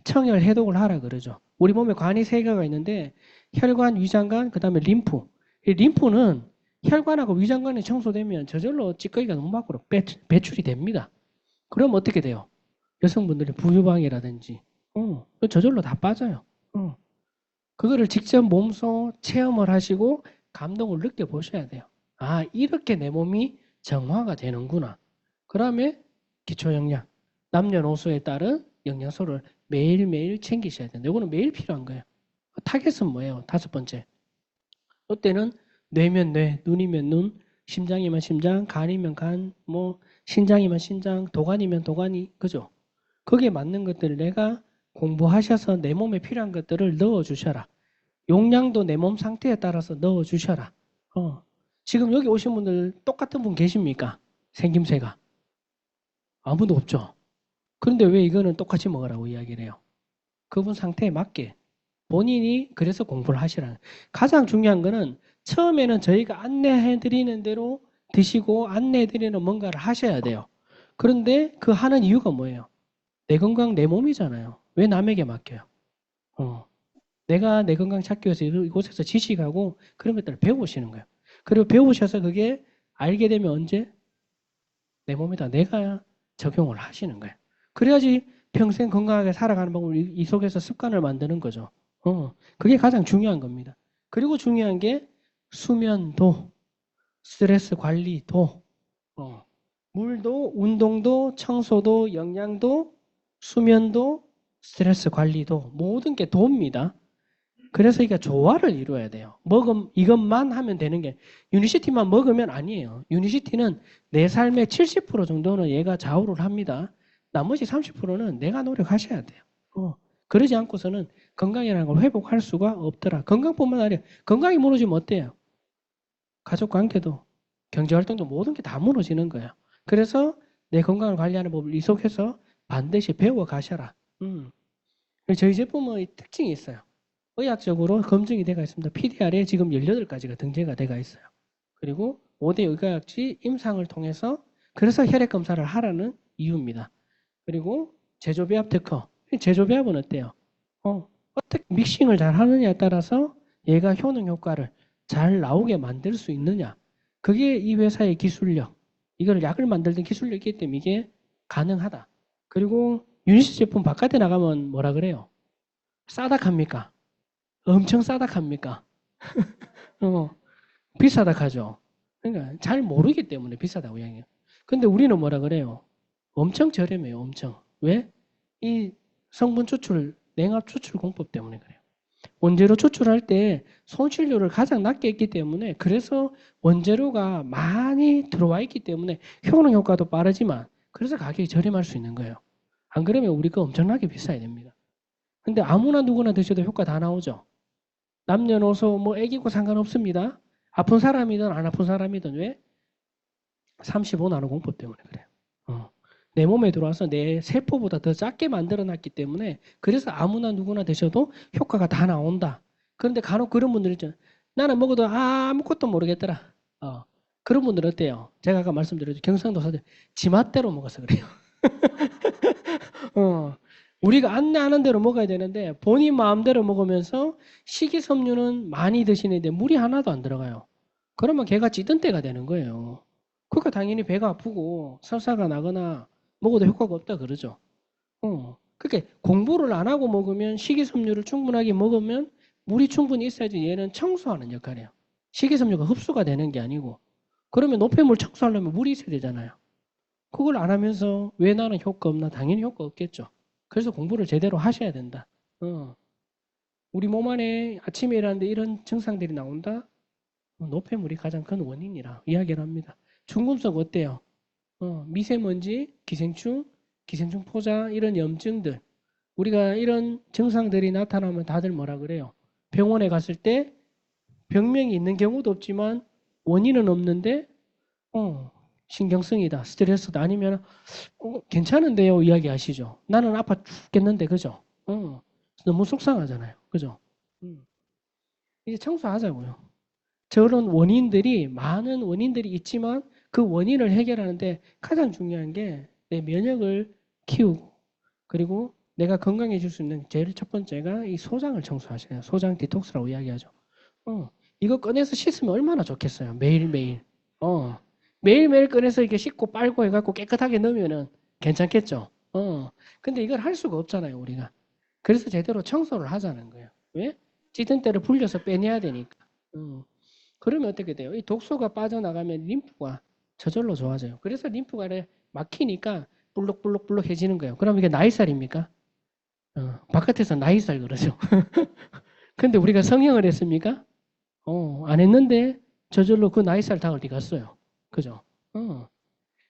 A: 청열 해독을 하라 그러죠. 우리 몸에 관이 세 개가 있는데 혈관, 위장관, 그 다음에 림프. 이 림프는 혈관하고 위장관이 청소되면 저절로 찌꺼기가 너무 밖으로 배출이 됩니다. 그럼 어떻게 돼요? 여성분들이 부유방이라든지 저절로 다 빠져요. 그거를 직접 몸소 체험을 하시고 감동을 느껴보셔야 돼요. 아, 이렇게 내 몸이 정화가 되는구나. 그 다음에 기초영양, 남녀노소에 따른 영양소를 매일매일 챙기셔야 돼요. 이거는 매일 필요한 거예요. 타겟은 뭐예요? 5번째. 이때는 뇌면 뇌, 눈이면 눈, 심장이면 심장, 간이면 간, 뭐 신장이면 신장, 도가니면 도가니, 그죠? 거기에 맞는 것들을 내가 공부하셔서 내 몸에 필요한 것들을 넣어주셔라. 용량도 내 몸 상태에 따라서 넣어주셔라. 지금 여기 오신 분들 똑같은 분 계십니까? 생김새가. 아무도 없죠. 그런데 왜 이거는 똑같이 먹으라고 이야기를 해요? 그분 상태에 맞게 본인이 그래서 공부를 하시라는. 가장 중요한 거는 처음에는 저희가 안내해드리는 대로 드시고 안내해드리는 뭔가를 하셔야 돼요. 그런데 그 하는 이유가 뭐예요? 내 건강 내 몸이잖아요. 왜 남에게 맡겨요? 내가 내 건강 찾기 위해서 이곳에서 지식하고 그런 것들을 배우시는 거예요. 그리고 배우셔서 그게 알게 되면 언제? 내 몸에다 내가 적용을 하시는 거예요. 그래야지 평생 건강하게 살아가는 방법을 이 속에서 습관을 만드는 거죠. 그게 가장 중요한 겁니다. 그리고 중요한 게 수면도, 스트레스 관리도, 물도, 운동도, 청소도, 영양도, 수면도, 스트레스 관리도 모든 게 도입니다. 그래서 이게 조화를 이루어야 돼요. 이것만 하면 되는 게 유니시티만 먹으면 아니에요. 유니시티는 내 삶의 70% 정도는 얘가 좌우를 합니다. 나머지 30%는 내가 노력하셔야 돼요. 그러지 않고서는 건강이라는 걸 회복할 수가 없더라. 건강뿐만 아니라 건강이 무너지면 어때요? 가족 관계도 경제활동도 모든 게 다 무너지는 거예요. 그래서 내 건강을 관리하는 법을 이속해서 반드시 배워 가셔라. 저희 제품의 특징이 있어요. 의학적으로 검증이 되어 있습니다. PDR에 지금 18가지가 등재가 되어 있어요. 그리고 5대 의과약지 임상을 통해서 그래서 혈액 검사를 하라는 이유입니다. 그리고 제조배합 특허. 제조배합은 어때요? 어떻게 믹싱을 잘 하느냐에 따라서 얘가 효능 효과를 잘 나오게 만들 수 있느냐. 그게 이 회사의 기술력. 이걸 약을 만들던 기술력이기 때문에 이게 가능하다. 그리고 유니시 제품 바깥에 나가면 뭐라 그래요? 싸닥합니까? 엄청 싸닥합니까? 비싸닥하죠. 그러니까 잘 모르기 때문에 비싸다고 이야기해요. 근데 우리는 뭐라 그래요? 엄청 저렴해요. 엄청. 왜? 이 성분 추출, 냉압 추출 공법 때문에 그래요. 원재료 추출할 때 손실료를 가장 낮게 했기 때문에 그래서 원재료가 많이 들어와 있기 때문에 효능 효과도 빠르지만 그래서 가격이 저렴할 수 있는 거예요. 안 그러면 우리 거 엄청나게 비싸야 됩니다. 근데 아무나 누구나 드셔도 효과 다 나오죠. 남녀노소 뭐 애기고 상관없습니다. 아픈 사람이든 안 아픈 사람이든 왜? 35 나노 공법 때문에 그래요. 내 몸에 들어와서 내 세포보다 더 작게 만들어놨기 때문에 그래서 아무나 누구나 드셔도 효과가 다 나온다. 그런데 간혹 그런 분들 있잖아요. 나는 먹어도 아무것도 모르겠더라. 그런 분들 어때요? 제가 아까 말씀드렸죠. 경상도 사들 지 맛대로 먹어서 그래요. 우리가 안내하는 대로 먹어야 되는데 본인 마음대로 먹으면서 식이섬유는 많이 드시는데 물이 하나도 안 들어가요. 그러면 걔가 찌든 때가 되는 거예요. 그러니까 당연히 배가 아프고 설사가 나거나 먹어도 효과가 없다 그러죠. 그렇게 공부를 안 하고 먹으면 식이섬유를 충분하게 먹으면 물이 충분히 있어야지 얘는 청소하는 역할이에요. 식이섬유가 흡수가 되는 게 아니고. 그러면 노폐물 청소하려면 물이 있어야 되잖아요. 그걸 안 하면서 왜 나는 효과 없나? 당연히 효과 없겠죠. 그래서 공부를 제대로 하셔야 된다. 우리 몸 안에 아침에 일하는데 이런 증상들이 나온다? 노폐물이 가장 큰 원인이라 이야기를 합니다. 중금속 어때요? 미세먼지, 기생충, 기생충 포자 이런 염증들 우리가 이런 증상들이 나타나면 다들 뭐라 그래요? 병원에 갔을 때 병명이 있는 경우도 없지만 원인은 없는데 신경성이다, 스트레스다 아니면 괜찮은데요 이야기하시죠. 나는 아파 죽겠는데 그죠? 너무 속상하잖아요. 그죠? 이제 청소하자고요. 저런 원인들이 많은 원인들이 있지만 그 원인을 해결하는데 가장 중요한 게 내 면역을 키우고 그리고 내가 건강해질 수 있는 제일 첫 번째가 이 소장을 청소하셔야 소장 디톡스라고 이야기하죠. 이거 꺼내서 씻으면 얼마나 좋겠어요. 매일매일. 매일매일 꺼내서 이렇게 씻고 빨고 해갖고 깨끗하게 넣으면은 괜찮겠죠. 근데 이걸 할 수가 없잖아요, 우리가. 그래서 제대로 청소를 하자는 거예요. 왜? 찌든 때를 불려서 빼내야 되니까. 그러면 어떻게 돼요? 이 독소가 빠져나가면 림프가 저절로 좋아져요. 그래서 림프가 막히니까 불룩불룩불룩해지는 거예요. 그럼 이게 나이살입니까? 바깥에서 나이살 그러죠. 근데 우리가 성형을 했습니까? 안 했는데 저절로 그 나이살 다 어디 갔어요. 그죠?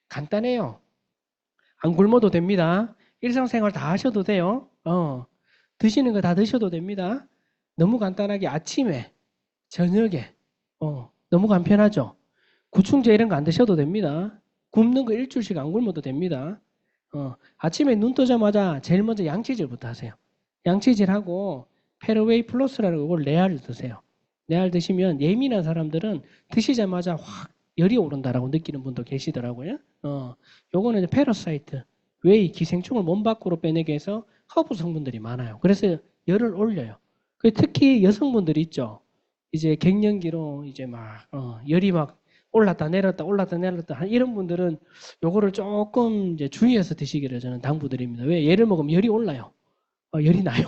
A: 간단해요. 안 굶어도 됩니다. 일상생활 다 하셔도 돼요. 드시는 거 다 드셔도 됩니다. 너무 간단하게 아침에, 저녁에, 너무 간편하죠? 구충제 이런 거 안 드셔도 됩니다. 굶는 거 일주일씩 안 굶어도 됩니다. 아침에 눈 뜨자마자 제일 먼저 양치질부터 하세요. 양치질하고 페르웨이 플러스라는 걸 레알 드세요. 레알 드시면 예민한 사람들은 드시자마자 확 열이 오른다라고 느끼는 분도 계시더라고요. 요거는 이제 페러사이트, 웨이, 기생충을 몸 밖으로 빼내게 해서 허브 성분들이 많아요. 그래서 열을 올려요. 특히 여성분들이 있죠. 이제 갱년기로 이제 막 열이 막 올랐다 내렸다 올랐다 내렸다 이런 분들은 요거를 조금 이제 주의해서 드시기를 저는 당부드립니다. 왜? 얘를 먹으면 열이 올라요. 열이 나요.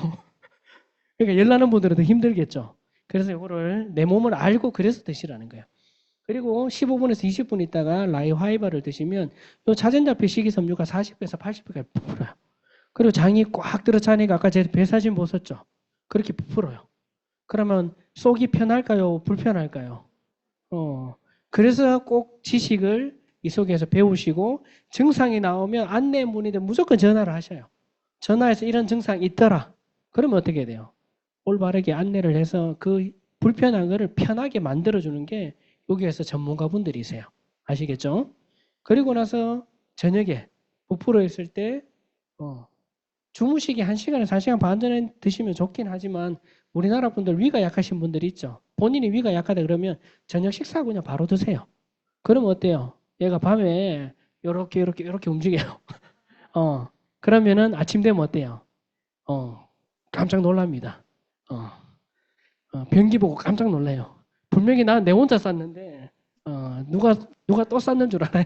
A: 그러니까 열 나는 분들은 더 힘들겠죠. 그래서 요거를 내 몸을 알고 그래서 드시라는 거예요. 그리고 15분에서 20분 있다가 라이화이바를 드시면 요 자전자피 식이섬유가 40배에서 80배까지 부풀어요. 그리고 장이 꽉 들어차니까 아까 제 배 사진 보셨죠? 그렇게 부풀어요. 그러면 속이 편할까요? 불편할까요? 그래서 꼭 지식을 이 속에서 배우시고 증상이 나오면 안내 문의들 무조건 전화를 하셔요. 전화해서 이런 증상이 있더라. 그러면 어떻게 돼요? 올바르게 안내를 해서 그 불편한 거를 편하게 만들어주는 게 여기에서 전문가분들이세요. 아시겠죠? 그리고 나서 저녁에 부풀어 있을 때 주무시기 1시간에서 1시간 반 전에 드시면 좋긴 하지만 우리나라 분들 위가 약하신 분들이 있죠. 본인이 위가 약하다 그러면 저녁 식사하고 그냥 바로 드세요. 그러면 어때요? 얘가 밤에 요렇게 움직여요. 그러면은 아침 되면 어때요? 깜짝 놀랍니다. 변기 보고 깜짝 놀래요. 분명히 나 내 혼자 쌌는데 누가 또 쌌는 줄 알아요.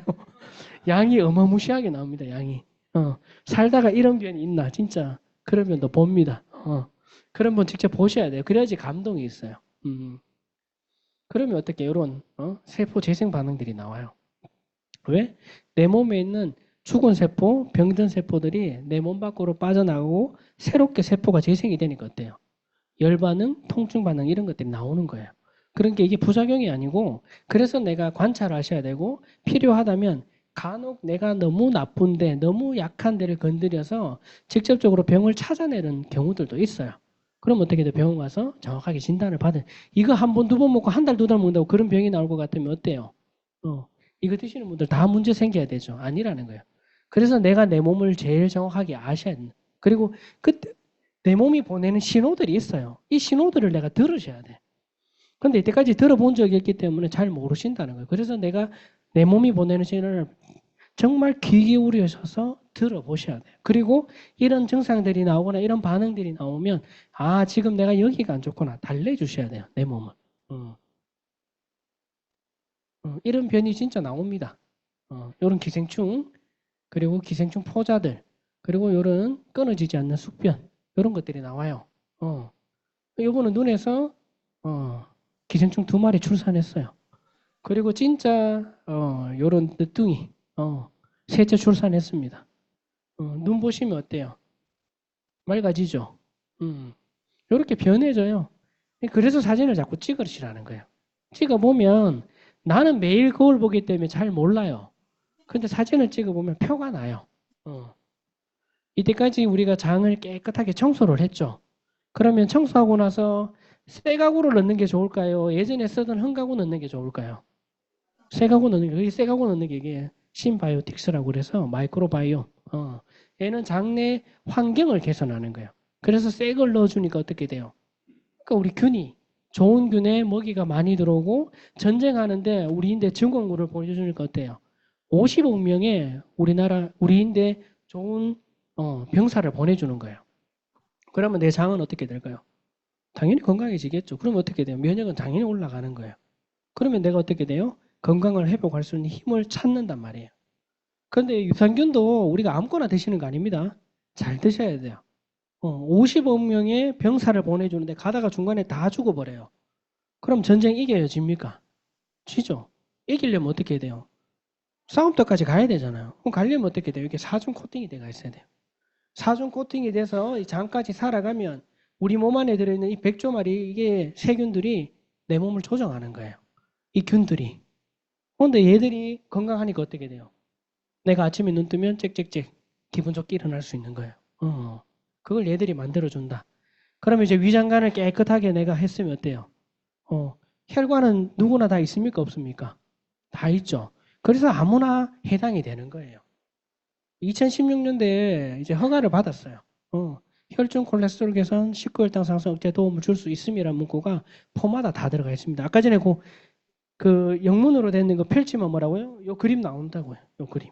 A: 양이 어마무시하게 나옵니다. 양이. 살다가 이런 변이 있나 진짜 그런 변도 봅니다. 그런 분 직접 보셔야 돼요. 그래야지 감동이 있어요. 그러면 어떻게 이런 세포 재생 반응들이 나와요. 왜? 내 몸에 있는 죽은 세포, 병든 세포들이 내 몸 밖으로 빠져나가고 새롭게 세포가 재생이 되니까 어때요? 열 반응, 통증 반응 이런 것들이 나오는 거예요. 그러니까 이게 부작용이 아니고 그래서 내가 관찰하셔야 되고 필요하다면 간혹 내가 너무 나쁜데 너무 약한 데를 건드려서 직접적으로 병을 찾아내는 경우들도 있어요. 그럼 어떻게 돼? 병원 가서 정확하게 진단을 받은 이거 한 번, 두 번 먹고 한 달, 두 달 먹는다고 그런 병이 나올 것 같으면 어때요? 이거 드시는 분들 다 문제 생겨야 되죠. 아니라는 거예요. 그래서 내가 내 몸을 제일 정확하게 아셔야 된다. 그리고 그때 내 몸이 보내는 신호들이 있어요. 이 신호들을 내가 들으셔야 돼. 근데 이때까지 들어본 적이 없기 때문에 잘 모르신다는 거예요. 그래서 내가 내 몸이 보내는 신호를 정말 귀 기울여셔서 들어보셔야 돼요. 그리고 이런 증상들이 나오거나 이런 반응들이 나오면 지금 내가 여기가 안 좋구나. 달래주셔야 돼요. 내 몸을. 이런 변이 진짜 나옵니다. 이런 기생충 그리고 기생충 포자들 그리고 요런 끊어지지 않는 숙변, 요런 것들이 나와요. 요거는 눈에서 기생충 2마리 출산했어요. 그리고 진짜 요런 늦둥이 셋째 출산했습니다. 눈 보시면 어때요? 맑아지죠? 요렇게 변해져요. 그래서 사진을 자꾸 찍으시라는 거예요. 찍어보면 나는 매일 거울 보기 때문에 잘 몰라요. 근데 사진을 찍어보면 표가 나요. 이때까지 우리가 장을 깨끗하게 청소를 했죠. 그러면 청소하고 나서 새 가구를 넣는 게 좋을까요? 예전에 쓰던 흙가구 넣는 게 좋을까요? 새 가구 넣는 게, 새 가구 넣는 게 이게 신바이오틱스라고 그래서 마이크로바이옴. 얘는 장내 환경을 개선하는 거예요. 그래서 새 걸 넣어주니까 어떻게 돼요? 그러니까 우리 균이 좋은 균에 먹이가 많이 들어오고 전쟁하는데 우리 인대 증거물을 보여주니까 어때요? 50억 명의 우리 인대 좋은 병사를 보내주는 거예요. 그러면 내 장은 어떻게 될까요? 당연히 건강해지겠죠. 그러면 어떻게 돼요? 면역은 당연히 올라가는 거예요. 그러면 내가 어떻게 돼요? 건강을 회복할 수 있는 힘을 찾는단 말이에요. 그런데 유산균도 우리가 아무거나 드시는 거 아닙니다. 잘 드셔야 돼요. 50억 명의 병사를 보내주는데 가다가 중간에 다 죽어버려요. 그럼 전쟁 이겨요, 집니까? 지죠. 이기려면 어떻게 해야 돼요? 싸움터까지 가야 되잖아요. 그럼 가려면 어떻게 돼요? 이게 사중 코팅이 돼가 있어야 돼요. 사중 코팅이 돼서 이 장까지 살아가면 우리 몸 안에 들어있는 이 백조마리 이게 세균들이 내 몸을 조정하는 거예요. 이 균들이. 그런데 얘들이 건강하니까 어떻게 돼요? 내가 아침에 눈 뜨면 짹짹짹 기분 좋게 일어날 수 있는 거예요. 그걸 얘들이 만들어준다. 그러면 이제 위장관을 깨끗하게 내가 했으면 어때요? 혈관은 누구나 다 있습니까? 없습니까? 다 있죠. 그래서 아무나 해당이 되는 거예요. 2016년대에 이제 허가를 받았어요. 혈중 콜레스테롤 개선, 식후혈당 상승 억제 도움을 줄 수 있음이라는 문구가 포마다 다 들어가 있습니다. 아까 전에 그 영문으로 된 거 펼치면 뭐라고요? 요 그림 나온다고요. 요 그림.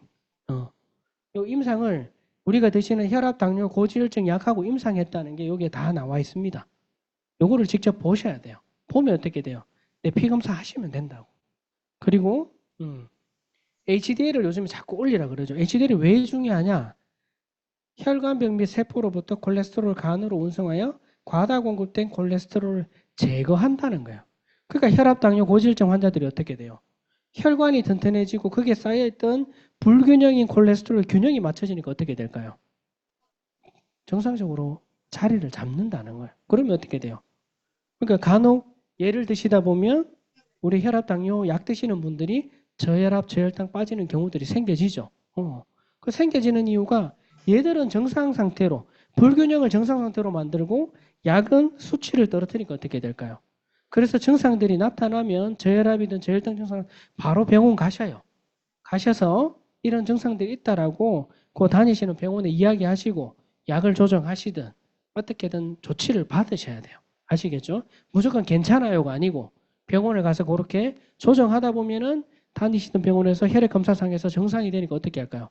A: 요 임상을 우리가 드시는 혈압, 당뇨, 고지혈증 약하고 임상했다는 게 여기에 다 나와 있습니다. 요거를 직접 보셔야 돼요. 보면 어떻게 돼요? 내 피 검사 하시면 된다고. 그리고 HDL을 요즘에 자꾸 올리라 그러죠. HDL이 왜 중요하냐? 혈관벽 및 세포로부터 콜레스테롤 간으로 운송하여 과다 공급된 콜레스테롤을 제거한다는 거예요. 그러니까 혈압, 당뇨, 고지혈증 환자들이 어떻게 돼요? 혈관이 튼튼해지고 거기에 쌓여있던 불균형인 콜레스테롤 균형이 맞춰지니까 어떻게 될까요? 정상적으로 자리를 잡는다는 거예요. 그러면 어떻게 돼요? 그러니까 간혹 예를 드시다 보면 우리 혈압, 당뇨 약 드시는 분들이 저혈압, 저혈당 빠지는 경우들이 생겨지죠. 그 생겨지는 이유가 얘들은 정상 상태로 불균형을 정상 상태로 만들고 약은 수치를 떨어뜨리니까 어떻게 될까요? 그래서 증상들이 나타나면 저혈압이든 저혈당 증상 바로 병원 가셔요. 가셔서 이런 증상들이 있다라고 그 다니시는 병원에 이야기하시고 약을 조정하시든 어떻게든 조치를 받으셔야 돼요. 아시겠죠? 무조건 괜찮아요가 아니고 병원에 가서 그렇게 조정하다 보면은 다니시던 병원에서 혈액 검사상에서 정상이 되니까 어떻게 할까요?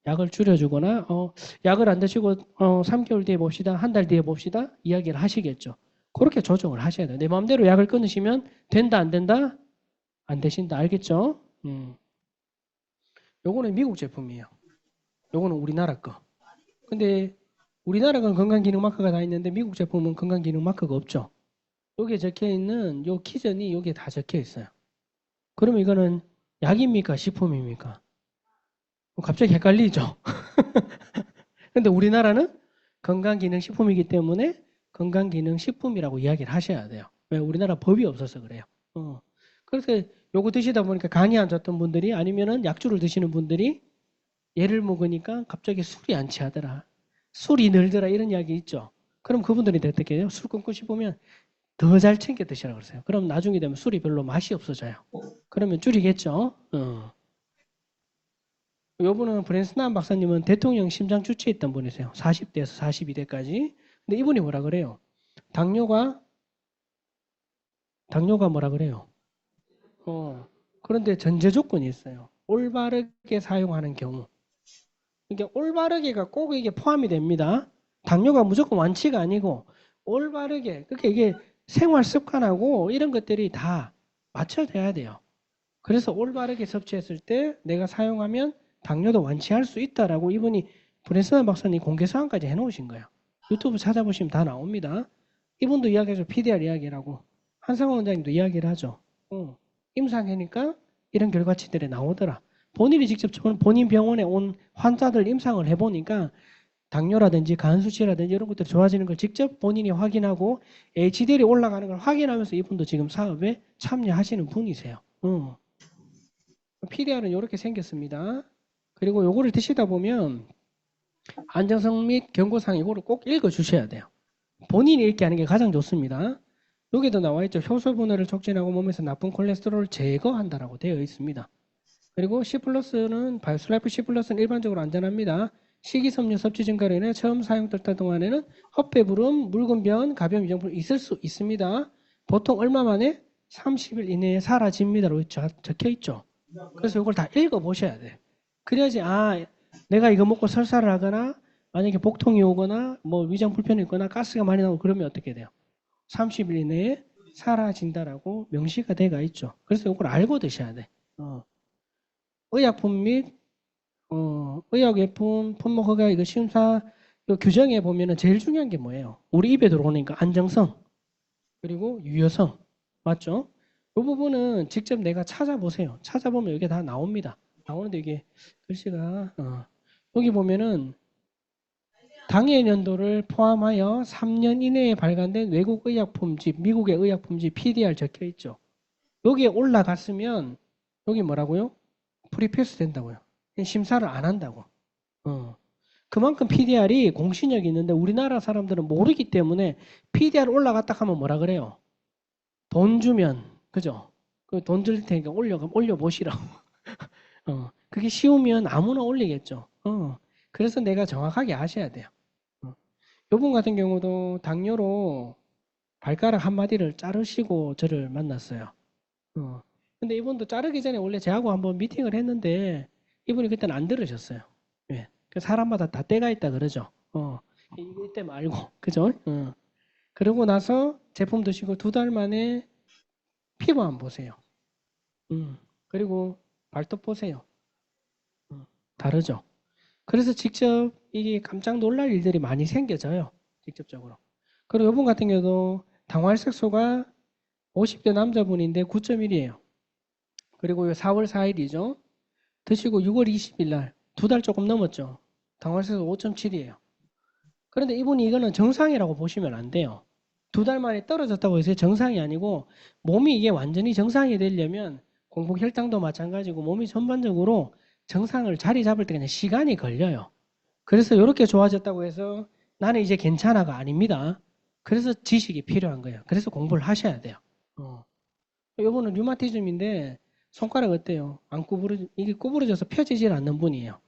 A: 약을 줄여주거나 약을 안 드시고 3개월 뒤에 봅시다. 한 달 뒤에 봅시다. 이야기를 하시겠죠. 그렇게 조정을 하셔야 돼요. 내 마음대로 약을 끊으시면 된다 안 된다? 안 되신다. 알겠죠? 요거는 미국 제품이에요. 요거는 우리나라 거. 근데 우리나라 건 건강기능 마크가 다 있는데 미국 제품은 건강기능 마크가 없죠. 여기에 적혀 있는 요 키전이 여기에 다 적혀 있어요. 그러면 이거는 약입니까? 식품입니까? 갑자기 헷갈리죠? 근데 우리나라는 건강기능식품이기 때문에 건강기능식품이라고 이야기를 하셔야 돼요. 왜? 우리나라 법이 없어서 그래요. 그래서 요거 드시다 보니까 간이 안 좋던 분들이 아니면은 약주를 드시는 분들이 얘를 먹으니까 갑자기 술이 안 취하더라. 술이 늘더라 이런 이야기 있죠. 그럼 그분들이 어떻게 해요? 술 끊고 싶으면 더 잘 챙겨 드시라고 그러세요. 그럼 나중에 되면 술이 별로 맛이 없어져요. 그러면 줄이겠죠. 요분은 브랜스남 박사님은 대통령 심장 주치했던 분이세요. 40대에서 42대까지. 근데 이분이 뭐라 그래요? 당뇨가 뭐라 그래요? 그런데 전제 조건이 있어요. 올바르게 사용하는 경우. 그러니까 올바르게가 꼭 이게 포함이 됩니다. 당뇨가 무조건 완치가 아니고 올바르게. 그러니까 이게 생활 습관하고 이런 것들이 다 맞춰져야 돼요. 그래서 올바르게 섭취했을 때 내가 사용하면 당뇨도 완치할 수 있다라고 이분이 브레스난 박사님 공개 사항까지 해놓으신 거예요. 유튜브 찾아보시면 다 나옵니다. 이분도 이야기하죠. PDR 이야기라고. 한상원 원장님도 이야기를 하죠. 임상해니까 이런 결과치들이 나오더라. 본인이 직접 본인 병원에 온 환자들 임상을 해보니까 당뇨라든지 간 수치라든지 이런 것들이 좋아지는 걸 직접 본인이 확인하고 HDL이 올라가는 걸 확인하면서 이분도 지금 사업에 참여하시는 분이세요. PDR은 이렇게 생겼습니다. 그리고 요거를 드시다 보면 안정성 및 경고사항 이거를 꼭 읽어주셔야 돼요. 본인이 읽게 하는 게 가장 좋습니다. 여기도 나와 있죠. 효소 분해를 촉진하고 몸에서 나쁜 콜레스테롤을 제거한다라고 되어 있습니다. 그리고 C+는 바이오슬라이프 C+는 일반적으로 안전합니다. 식이섬유 섭취 증가로 인해 처음 사용될 동안에는 헛배부름, 묽은 가벼운 위장불 있을 수 있습니다. 보통 얼마 만에 30일 이내에 사라집니다로 적혀 있죠. 그래서 이걸 다 읽어보셔야 돼요. 그래야지 내가 이거 먹고 설사를 하거나 만약에 복통이 오거나 뭐 위장 불편이 있거나 가스가 많이 나오고 그러면 어떻게 돼요? 30일 이내에 사라진다라고 명시가 돼가 있죠. 그래서 이걸 알고 드셔야 돼. 의약품 및 의약외품 품목 허가 이거 심사 규정에 보면은 제일 중요한 게 뭐예요? 우리 입에 들어오니까 안정성 그리고 유효성 맞죠? 이 부분은 직접 내가 찾아보세요. 찾아보면 이게 다 나옵니다. 나오는데 이게 글씨가 여기 보면은 당해 연도를 포함하여 3년 이내에 발간된 외국 의약품지, 미국의 의약품지 PDR 적혀 있죠. 여기에 올라갔으면 여기 뭐라고요? 프리패스 된다고요. 심사를 안 한다고. 그만큼 PDR이 공신력이 있는데 우리나라 사람들은 모르기 때문에 PDR 올라갔다 하면 뭐라 그래요? 돈 주면 그죠? 그 돈 줄 테니까 올려보시라고. 그게 쉬우면 아무나 올리겠죠. 그래서 내가 정확하게 아셔야 돼요. 이분 같은 경우도 당뇨로 발가락 한마디를 자르시고 저를 만났어요. 근데 이분도 자르기 전에 원래 저하고 한번 미팅을 했는데 이분이 그때는 안 들으셨어요. 예. 그 사람마다 다 때가 있다 그러죠. 이때 말고 그죠? 그러고 나서 제품 드시고 2달 만에 피부 한번 보세요. 그리고 발톱 보세요. 다르죠? 그래서 직접 이게 깜짝 놀랄 일들이 많이 생겨져요. 직접적으로. 그리고 이분 같은 경우도 당화혈색소가 50대 남자분인데 9.1이에요. 그리고 4월 4일이죠. 드시고 6월 20일 날 2달 조금 넘었죠. 당화혈색소 5.7이에요. 그런데 이분이 이거는 정상이라고 보시면 안 돼요. 2달 만에 떨어졌다고 해서 정상이 아니고 몸이 이게 완전히 정상이 되려면 공복 혈당도 마찬가지고 몸이 전반적으로 정상을 자리 잡을 때 그냥 시간이 걸려요. 그래서 이렇게 좋아졌다고 해서 나는 이제 괜찮아가 아닙니다. 그래서 지식이 필요한 거예요. 그래서 공부를 하셔야 돼요. 이분은 류마티즘인데 손가락 어때요? 이게 구부러져서 펴지질 않는 분이에요.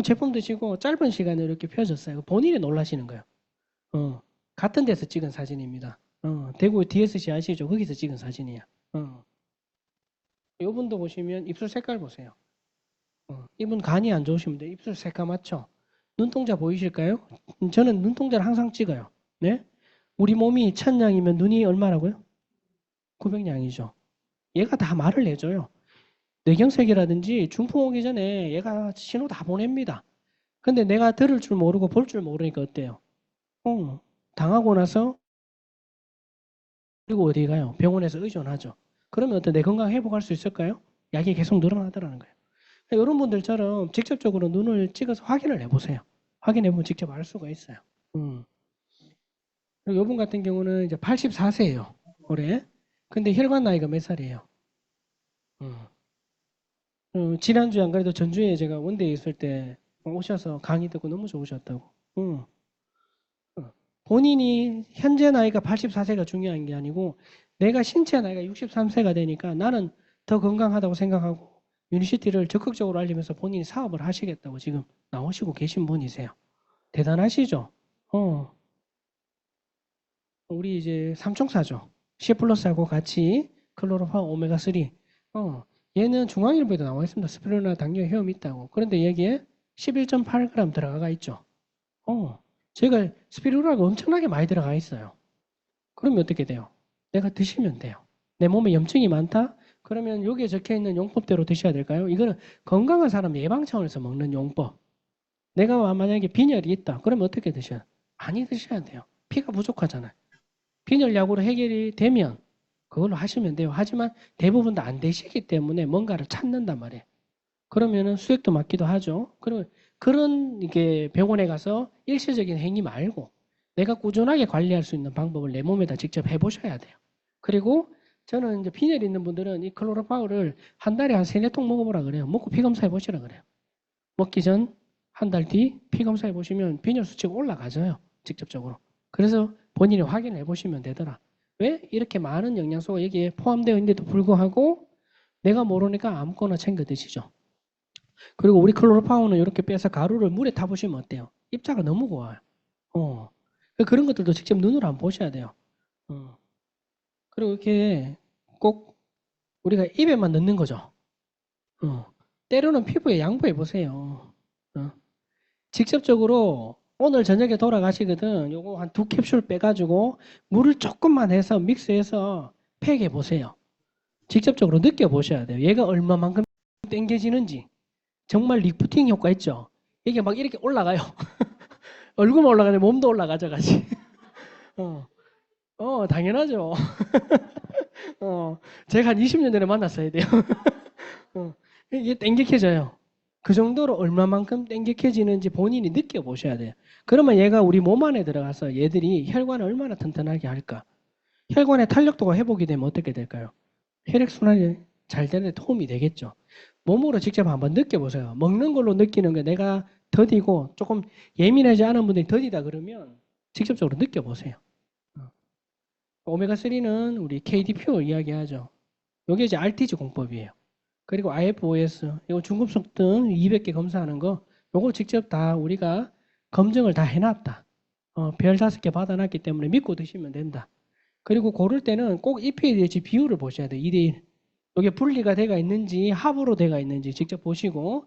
A: 제품 드시고 짧은 시간에 이렇게 펴졌어요. 본인이 놀라시는 거예요. 같은 데서 찍은 사진입니다. 대구 DSC 아시죠? 거기서 찍은 사진이야. 이분도 보시면 입술 색깔 보세요. 이분 간이 안 좋으시면 돼. 입술 새까맣죠? 눈동자 보이실까요? 저는 눈동자를 항상 찍어요. 네? 우리 몸이 1000냥이면 눈이 얼마라고요? 900냥이죠. 얘가 다 말을 해줘요. 뇌경색이라든지 중풍 오기 전에 얘가 신호 다 보냅니다. 근데 내가 들을 줄 모르고 볼 줄 모르니까 어때요? 당하고 나서 그리고 어디 가요? 병원에서 의존하죠. 그러면 어때? 내 건강 회복할 수 있을까요? 약이 계속 늘어나더라는 거예요. 이런 분들처럼 직접적으로 눈을 찍어서 확인을 해보세요. 확인해보면 직접 알 수가 있어요. 그리고 이분 같은 경우는 이제 84세예요. 올해. 근데 혈관 나이가 몇 살이에요? 지난주에 안 그래도 전주에 제가 원대에 있을 때 오셔서 강의 듣고 너무 좋으셨다고. 본인이 현재 나이가 84세가 중요한 게 아니고 내가 신체 나이가 63세가 되니까 나는 더 건강하다고 생각하고 유니시티를 적극적으로 알리면서 본인이 사업을 하시겠다고 지금 나오시고 계신 분이세요. 대단하시죠? 우리 이제 삼총사죠. C+하고 같이 클로로파 오메가3. 얘는 중앙일보에도 나와 있습니다. 스피루나 당뇨 해염이 있다고. 그런데 여기에 11.8g 들어가 있죠. 제가 스피루라가 엄청나게 많이 들어가 있어요. 그러면 어떻게 돼요? 내가 드시면 돼요. 내 몸에 염증이 많다? 그러면 여기에 적혀 있는 용법대로 드셔야 될까요? 이거는 건강한 사람 예방 차원에서 먹는 용법. 내가 만약에 빈혈이 있다. 그러면 어떻게 드셔야 돼요? 많이 드셔야 돼요. 피가 부족하잖아요. 빈혈 약으로 해결이 되면 그걸로 하시면 돼요. 하지만 대부분 다 안 되시기 때문에 뭔가를 찾는단 말이에요. 그러면은 수액도 맞기도 하죠. 그러면 그런 이게 병원에 가서 일시적인 행위 말고 내가 꾸준하게 관리할 수 있는 방법을 내 몸에다 직접 해보셔야 돼요. 그리고 저는 이제 빈혈 있는 분들은 이 클로로파울을 한 달에 한 3-4통 먹어보라 그래요. 먹고 피 검사해 보시라 그래요. 먹기 전 한 달 뒤 피 검사해 보시면 빈혈 수치가 올라가져요. 직접적으로. 그래서 본인이 확인해 보시면 되더라. 왜? 이렇게 많은 영양소가 여기에 포함되어 있는데도 불구하고 내가 모르니까 아무거나 챙겨 드시죠. 그리고 우리 클로로파운은 이렇게 빼서 가루를 물에 타보시면 어때요? 입자가 너무 고와요. 그런 것들도 직접 눈으로 한번 보셔야 돼요. 그리고 이렇게 꼭 우리가 입에만 넣는 거죠. 때로는 피부에 양보해 보세요. 직접적으로 오늘 저녁에 돌아가시거든. 요거 한 2캡슐 빼가지고 물을 조금만 해서 믹스해서 팩해 보세요. 직접적으로 느껴보셔야 돼요. 얘가 얼마만큼 땡겨지는지. 정말 리프팅 효과 있죠? 이게 막 이렇게 올라가요. 얼굴만 올라가는데 몸도 올라가죠, 같이. 당연하죠. 제가 한 20년 전에 만났어야 돼요. 이게 땡겨켜져요. 그 정도로 얼마만큼 땡겨켜지는지 본인이 느껴보셔야 돼요. 그러면 얘가 우리 몸 안에 들어가서 얘들이 혈관을 얼마나 튼튼하게 할까? 혈관의 탄력도가 회복이 되면 어떻게 될까요? 혈액순환이 잘 되는 데 도움이 되겠죠. 몸으로 직접 한번 느껴보세요. 먹는 걸로 느끼는 게 내가 더디고 조금 예민하지 않은 분들이 더디다 그러면 직접적으로 느껴보세요. 오메가3는 우리 KD표 이야기하죠. 이게 이제 RTV 공법이에요. 그리고 IFOS, 이거 중금속 등 200개 검사하는 거, 요거 직접 다 우리가 검증을 다 해놨다. 별 5개 받아놨기 때문에 믿고 드시면 된다. 그리고 고를 때는 꼭 EPADH 비율을 보셔야 돼요. 2대1. 이게 분리가 돼가 있는지 합으로 돼가 있는지 직접 보시고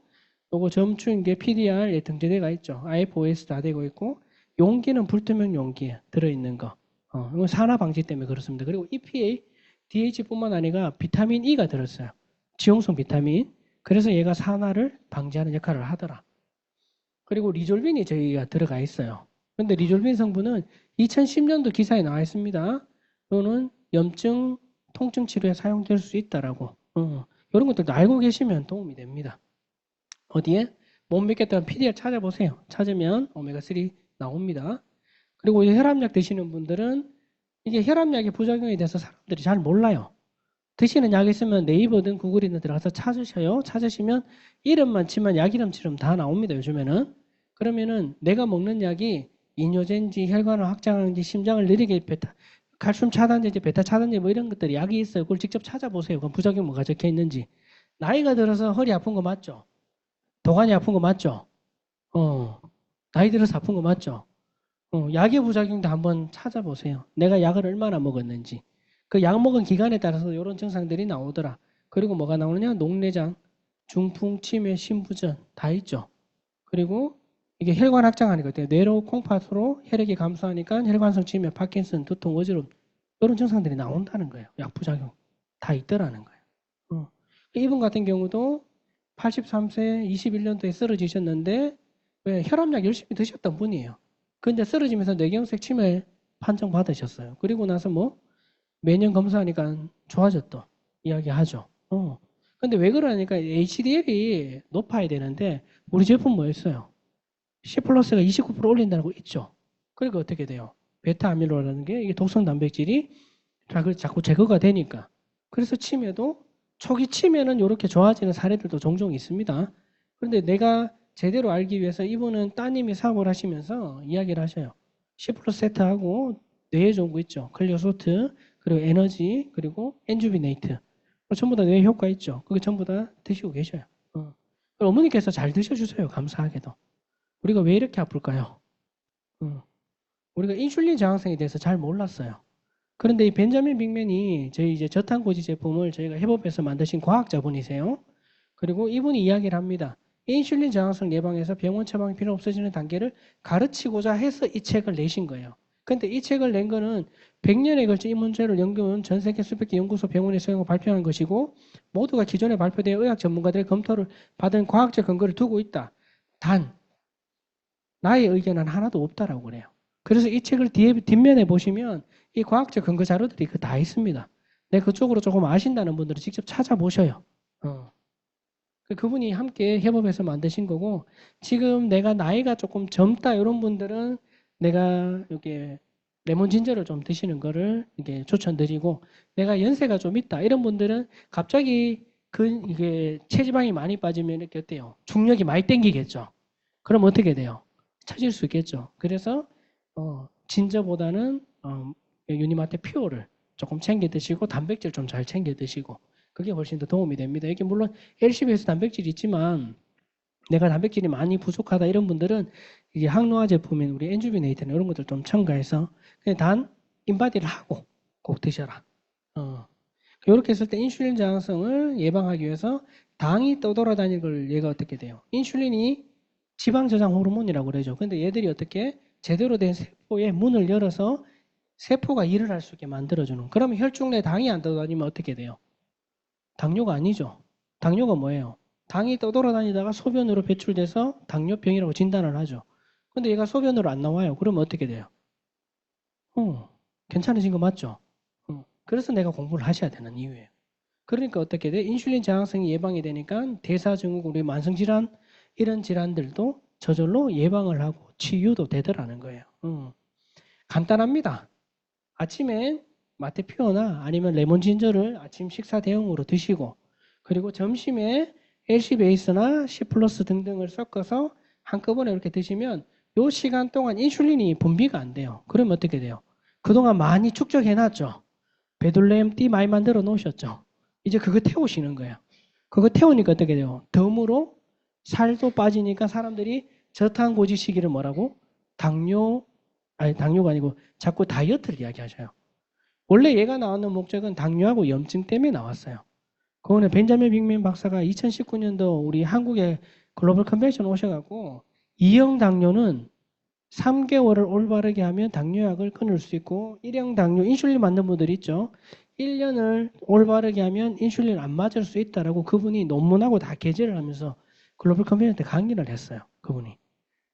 A: 요거 점추인 게 PDR에 등재돼가 있죠. IFOS 다 되고 있고 용기는 불투명 용기에 들어있는 거. 이건 산화 방지 때문에 그렇습니다. 그리고 EPA, DH뿐만 아니라 비타민 E가 들었어요. 지용성 비타민. 그래서 얘가 산화를 방지하는 역할을 하더라. 그리고 리졸빈이 저희가 들어가 있어요. 그런데 리졸빈 성분은 2010년도 기사에 나와 있습니다. 또는 염증, 통증 치료에 사용될 수 있다라고. 이런 것들도 알고 계시면 도움이 됩니다. 어디에? 못 믿겠다면 PDR 찾아보세요. 찾으면 오메가3 나옵니다. 그리고 혈압약 드시는 분들은 이게 혈압약의 부작용에 대해서 사람들이 잘 몰라요. 드시는 약 있으면 네이버든 구글이든 들어가서 찾으셔요. 찾으시면 이름만 치면 약 이름처럼 다 나옵니다. 요즘에는. 그러면은 내가 먹는 약이 이뇨제인지 혈관을 확장하는지 심장을 느리게 칼슘 차단제인지 베타 차단제 뭐 이런 것들이 약이 있어요. 그걸 직접 찾아보세요. 그럼 부작용 뭐가 적혀 있는지. 나이가 들어서 허리 아픈 거 맞죠? 도가니 아픈 거 맞죠? 나이 들어서 아픈 거 맞죠? 약의 부작용도 한번 찾아보세요. 내가 약을 얼마나 먹었는지. 그 약 먹은 기간에 따라서 이런 증상들이 나오더라. 그리고 뭐가 나오느냐? 녹내장, 중풍, 치매, 심부전 다 있죠. 그리고 이게 혈관 확장하니까 뇌로 콩팥으로 혈액이 감소하니까 혈관성 치매, 파킨슨, 두통, 어지러움 이런 증상들이 나온다는 거예요. 약 부작용 다 있더라는 거예요. 이분 같은 경우도 83세 21년도에 쓰러지셨는데 왜 혈압약 열심히 드셨던 분이에요. 근데 쓰러지면서 뇌경색 치매 판정 받으셨어요. 그리고 나서 뭐 매년 검사하니까 좋아졌다 이야기하죠. 근데 왜 그러니까 HDL이 높아야 되는데 우리 제품 뭐였어요? C 플러스가 29% 올린다는 거 있죠. 그러니까 어떻게 돼요? 베타 아밀로라는 게 이게 독성 단백질이 자꾸 제거가 되니까. 그래서 치매도 초기 치매는 이렇게 좋아지는 사례들도 종종 있습니다. 그런데 내가 제대로 알기 위해서 이분은 따님이 사업을 하시면서 이야기를 하셔요. C 플러스 세트하고 뇌에 좋은 거 있죠. 클리오소트, 그리고 에너지, 그리고 엔주비네이트. 전부 다 뇌에 효과 있죠. 그게 전부 다 드시고 계셔요. 어머니께서 잘 드셔주세요. 감사하게도. 우리가 왜 이렇게 아플까요? 우리가 인슐린 저항성에 대해서 잘 몰랐어요. 그런데 이 벤자민 빅맨이 저희 이제 저탄고지 제품을 저희가 해법에서 만드신 과학자분이세요. 그리고 이분이 이야기를 합니다. 인슐린 저항성 예방에서 병원 처방이 필요 없어지는 단계를 가르치고자 해서 이 책을 내신 거예요. 근데 이 책을 낸 거는 100년에 걸쳐 이 문제를 연구한 전 세계 수백 개 연구소 병원에 소용을 발표한 것이고 모두가 기존에 발표된 의학 전문가들의 검토를 받은 과학적 근거를 두고 있다. 단 나의 의견은 하나도 없다라고 그래요. 그래서 이 책을 뒷면에 보시면 이 과학적 근거 자료들이 그 다 있습니다. 네, 그쪽으로 조금 아신다는 분들은 직접 찾아보셔요. 그분이 함께 협업해서 만드신 거고, 지금 내가 나이가 조금 젊다 이런 분들은 내가 이렇게 레몬 진저를 좀 드시는 거를 이게 추천드리고, 내가 연세가 좀 있다 이런 분들은 갑자기 이게 체지방이 많이 빠지면 이렇게 어때요? 중력이 많이 땡기겠죠. 그럼 어떻게 돼요? 처질 수 있겠죠. 그래서 진저보다는 유니마트 퓨어를 조금 챙겨 드시고 단백질 좀 잘 챙겨 드시고 그게 훨씬 더 도움이 됩니다. 이게 물론 LCB에서 단백질이 있지만 내가 단백질이 많이 부족하다 이런 분들은 이게 항노화 제품인 우리 엔주비네이트나 이런 것들 좀 첨가해서 그냥 단 인바디를 하고 꼭 드셔라. 이렇게 했을 때 인슐린 저항성을 예방하기 위해서 당이 떠돌아다니는 걸 얘가 어떻게 돼요? 인슐린이 지방 저장 호르몬이라고 그러죠. 근데 얘들이 어떻게 제대로 된 세포에 문을 열어서 세포가 일을 할 수 있게 만들어주는. 그러면 혈중 내 당이 안 떠다니면 어떻게 돼요? 당뇨가 아니죠. 당뇨가 뭐예요? 당이 떠돌아다니다가 소변으로 배출돼서 당뇨병이라고 진단을 하죠. 근데 얘가 소변으로 안 나와요. 그러면 어떻게 돼요? 괜찮으신 거 맞죠? 그래서 내가 공부를 하셔야 되는 이유예요. 그러니까 어떻게 돼? 인슐린 저항성이 예방이 되니까 대사증후군, 우리 만성질환 이런 질환들도 저절로 예방을 하고 치유도 되더라는 거예요. 간단합니다. 아침에 마테피오나 아니면 레몬 진저를 아침 식사 대용으로 드시고 그리고 점심에 LC 베이스나 C 플러스 등등을 섞어서 한꺼번에 이렇게 드시면 요 시간 동안 인슐린이 분비가 안 돼요. 그러면 어떻게 돼요? 그동안 많이 축적해놨죠. 베들레헴 띠 많이 만들어 놓으셨죠. 이제 그거 태우시는 거예요. 그거 태우니까 어떻게 돼요? 덤으로 살도 빠지니까 사람들이 저탄고지 시기를 뭐라고? 당뇨가 아니고 자꾸 다이어트를 이야기하셔요. 원래 얘가 나오는 목적은 당뇨하고 염증 때문에 나왔어요. 그거는 벤자민 빅맨 박사가 2019년도 우리 한국에 글로벌 컨벤션 오셔갖고 2형 당뇨는 3개월을 올바르게 하면 당뇨약을 끊을 수 있고 1형 당뇨 인슐린 맞는 분들 있죠. 1년을 올바르게 하면 인슐린 안 맞을 수 있다라고 그분이 논문하고 다 게재를 하면서 글로벌 컨벤션 때 강의를 했어요. 그분이.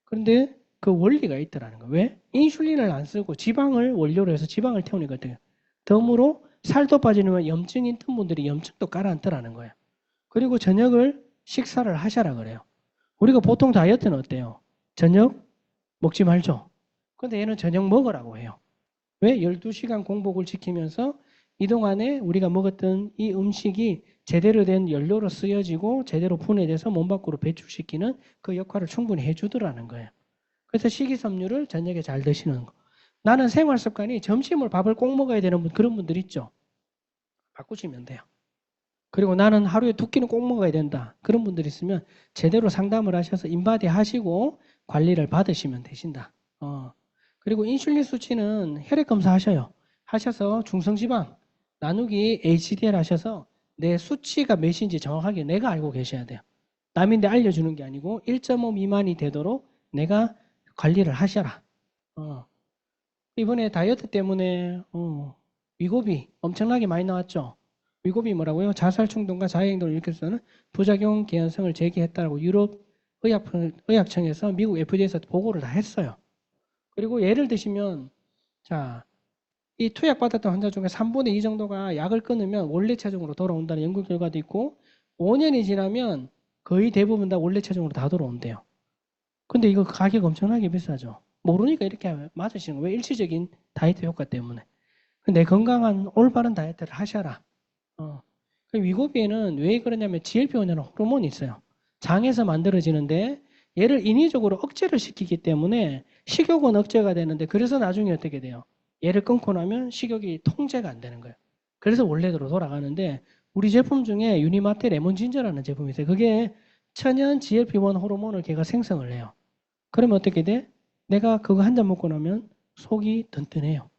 A: 그런데 그 원리가 있더라는 거예요. 왜? 인슐린을 안 쓰고 지방을 원료로 해서 지방을 태우니까 어때요? 덤으로 살도 빠지는 염증 있던 분들이 염증도 깔아앉더라는 거예요. 그리고 저녁을 식사를 하셔라 그래요. 우리가 보통 다이어트는 어때요? 저녁 먹지 말죠. 근데 얘는 저녁 먹으라고 해요. 왜? 12시간 공복을 지키면서 이 동안에 우리가 먹었던 이 음식이 제대로 된 연료로 쓰여지고 제대로 분해돼서 몸 밖으로 배출시키는 그 역할을 충분히 해주더라는 거예요. 그래서 식이섬유를 저녁에 잘 드시는 거. 나는 생활 습관이 점심을 밥을 꼭 먹어야 되는 그런 분들 있죠. 바꾸시면 돼요. 그리고 나는 하루에 2끼는 꼭 먹어야 된다. 그런 분들 있으면 제대로 상담을 하셔서 인바디 하시고 관리를 받으시면 되신다. 그리고 인슐린 수치는 혈액 검사 하셔요. 하셔서 중성지방 나누기 HDL 하셔서 내 수치가 몇인지 정확하게 내가 알고 계셔야 돼요. 남인데 알려주는 게 아니고 1.5 미만이 되도록 내가 관리를 하셔라. 이번에 다이어트 때문에 위고비 엄청나게 많이 나왔죠. 위고비 뭐라고요? 자살 충동과 자해행동을 일으켜서는 부작용 개연성을 제기했다고 유럽 의학청에서 미국 FDA에서 보고를 다 했어요. 그리고 예를 드시면 자, 이 투약 받았던 환자 중에 3분의 2 정도가 약을 끊으면 원래 체중으로 돌아온다는 연구 결과도 있고 5년이 지나면 거의 대부분 다 원래 체중으로 다 돌아온대요. 근데 이거 가격 엄청나게 비싸죠. 모르니까 이렇게 맞으시는 거예요. 왜? 일시적인 다이어트 효과 때문에. 내 건강한 올바른 다이어트를 하셔라. 위고비에는 왜 그러냐면 GLP-1이라는 호르몬이 있어요. 장에서 만들어지는데 얘를 인위적으로 억제를 시키기 때문에 식욕은 억제가 되는데 그래서 나중에 어떻게 돼요? 얘를 끊고 나면 식욕이 통제가 안 되는 거예요. 그래서 원래대로 돌아가는데 우리 제품 중에 유니마테 레몬 진저라는 제품이 있어요. 그게 천연 GLP-1 호르몬을 걔가 생성을 해요. 그러면 어떻게 돼? 내가 그거 한 잔 먹고 나면 속이 든든해요.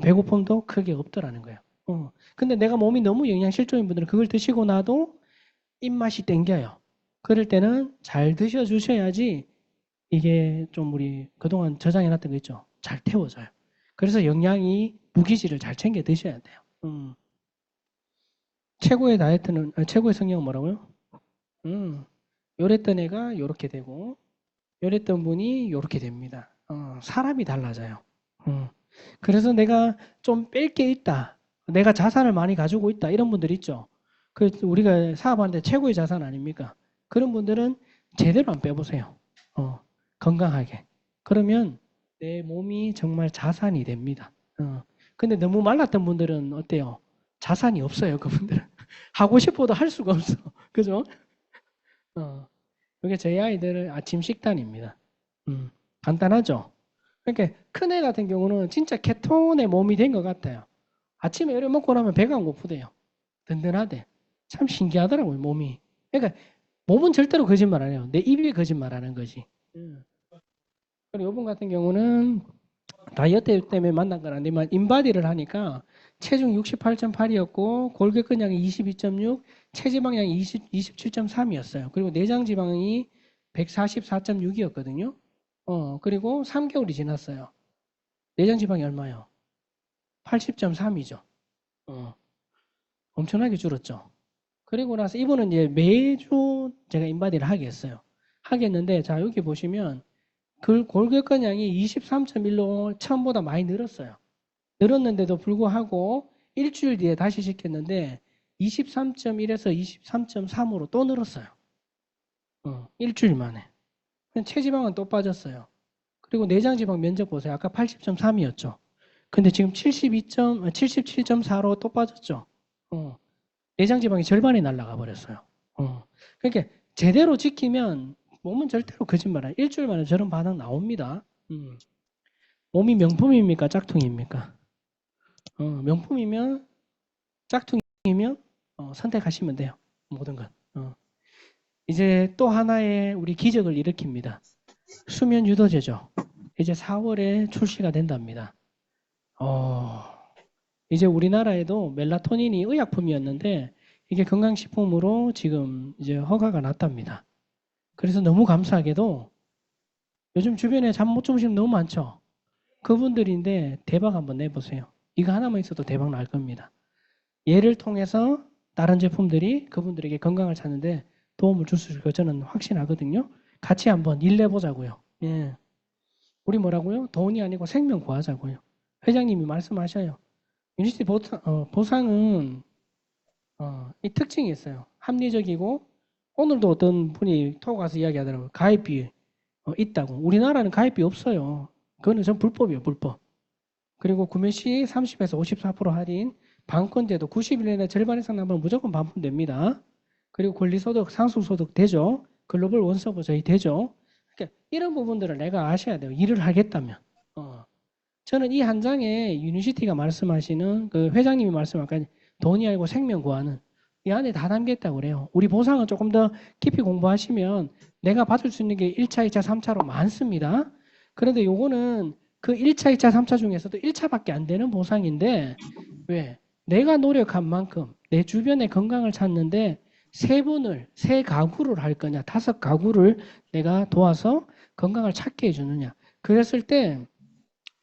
A: 배고픔도 크게 없더라는 거예요. 근데 내가 몸이 너무 영양실조인 분들은 그걸 드시고 나도 입맛이 땡겨요. 그럴 때는 잘 드셔주셔야지 이게 좀 우리 그동안 저장해놨던 거 있죠. 잘 태워져요. 그래서 영양이 무기질을 잘 챙겨 드셔야 돼요. 최고의 다이어트는 최고의 성형은 뭐라고요? 요랬던 애가 요렇게 되고 이랬던 분이 이렇게 됩니다. 사람이 달라져요. 그래서 내가 좀 뺄 게 있다. 내가 자산을 많이 가지고 있다. 이런 분들 있죠. 그 우리가 사업하는데 최고의 자산 아닙니까? 그런 분들은 제대로 안 빼보세요. 건강하게. 그러면 내 몸이 정말 자산이 됩니다. 근데 너무 말랐던 분들은 어때요? 자산이 없어요. 그분들은. 하고 싶어도 할 수가 없어. 그죠? 이게 저희 아이들의 아침 식단입니다. 간단하죠? 그러니까 큰애 같은 경우는 진짜 케톤의 몸이 된 것 같아요. 아침에 이렇게 먹고 나면 배가 안 고프대요. 든든하대. 참 신기하더라고요, 몸이. 그러니까 몸은 절대로 거짓말 안 해요. 내 입이 거짓말 하는 거지. 그리고 이분 같은 경우는 다이어트 때문에 만난 건 아니지만 인바디를 하니까 체중 68.8이었고 골격근량이 22.6, 체지방량이 27.3이었어요. 그리고 내장 지방이 144.6이었거든요. 그리고 3개월이 지났어요. 내장 지방이 얼마요? 80.3이죠. 엄청나게 줄었죠. 그리고 나서 이분은 이제 매주 제가 인바디를 하겠어요. 하겠는데 자 여기 보시면 그 골격근량이 23.1로 처음보다 많이 늘었어요. 늘었는데도 불구하고 일주일 뒤에 다시 시켰는데 23.1에서 23.3으로 또 늘었어요. 일주일 만에. 체지방은 또 빠졌어요. 그리고 내장지방 면적 보세요. 아까 80.3이었죠. 근데 지금 77.4로 또 빠졌죠. 내장지방이 절반이 날아가 버렸어요. 그러니까 제대로 지키면 몸은 절대로 거짓말 안 해요. 일주일 만에 저런 반응 나옵니다. 몸이 명품입니까? 짝퉁입니까? 명품이면 짝퉁이면 선택하시면 돼요. 모든 건. 이제 또 하나의 우리 기적을 일으킵니다. 수면 유도제죠. 이제 4월에 출시가 된답니다. 이제 우리나라에도 멜라토닌이 의약품이었는데 이게 건강식품으로 지금 이제 허가가 났답니다. 그래서 너무 감사하게도 요즘 주변에 잠 못 주무시는 너무 많죠. 그분들인데 대박 한번 내보세요. 이거 하나만 있어도 대박 날 겁니다. 얘를 통해서 다른 제품들이 그분들에게 건강을 찾는데 도움을 줄 수 있을 거 저는 확신하거든요. 같이 한번 일 내보자고요. 예. 우리 뭐라고요? 돈이 아니고 생명 구하자고요. 회장님이 말씀하셔요. 유니시티 보상은 이 특징이 있어요. 합리적이고 오늘도 어떤 분이 톡 와서 이야기하더라고요. 가입비 있다고. 우리나라는 가입비 없어요. 그거는 전 불법이에요. 불법. 그리고 구매 시 30에서 54% 할인, 반권제도 90일 내내 절반 이상 남으면 무조건 반품됩니다. 그리고 권리소득, 상속소득 되죠. 글로벌 원서버 저희 되죠. 그러니까 이런 부분들을 내가 아셔야 돼요. 일을 하겠다면. 저는 이 한 장에 유니시티가 말씀하시는 그 회장님이 말씀하신 돈이 아니고 생명 구하는 이 안에 다 담겼다고 그래요. 우리 보상은 조금 더 깊이 공부하시면 내가 받을 수 있는 게 1차, 2차, 3차로 많습니다. 그런데 요거는 그 1차, 2차, 3차 중에서도 1차밖에 안 되는 보상인데 왜? 내가 노력한 만큼 내 주변의 건강을 찾는데 세 가구를 할 거냐, 5가구를 내가 도와서 건강을 찾게 해주느냐. 그랬을 때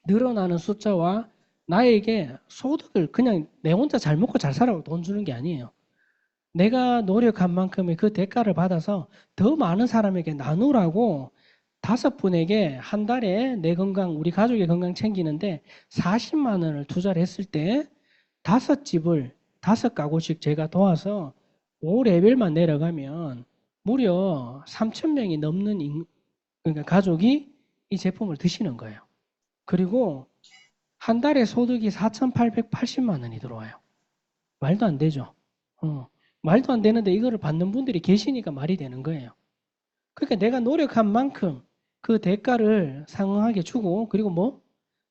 A: 늘어나는 숫자와 나에게 소득을 그냥 내 혼자 잘 먹고 잘 살라고 돈 주는 게 아니에요. 내가 노력한 만큼의 그 대가를 받아서 더 많은 사람에게 나누라고 5분에게 한 달에 내 건강, 우리 가족의 건강 챙기는데 40만 원을 투자를 했을 때 5집을 5가구씩 제가 도와서 5레벨만 내려가면 무려 3,000명이 넘는 그러니까 가족이 이 제품을 드시는 거예요. 그리고 한 달에 소득이 4,880만 원이 들어와요. 말도 안 되죠. 말도 안 되는데 이거를 받는 분들이 계시니까 말이 되는 거예요. 그러니까 내가 노력한 만큼 그 대가를 상응하게 주고 그리고 뭐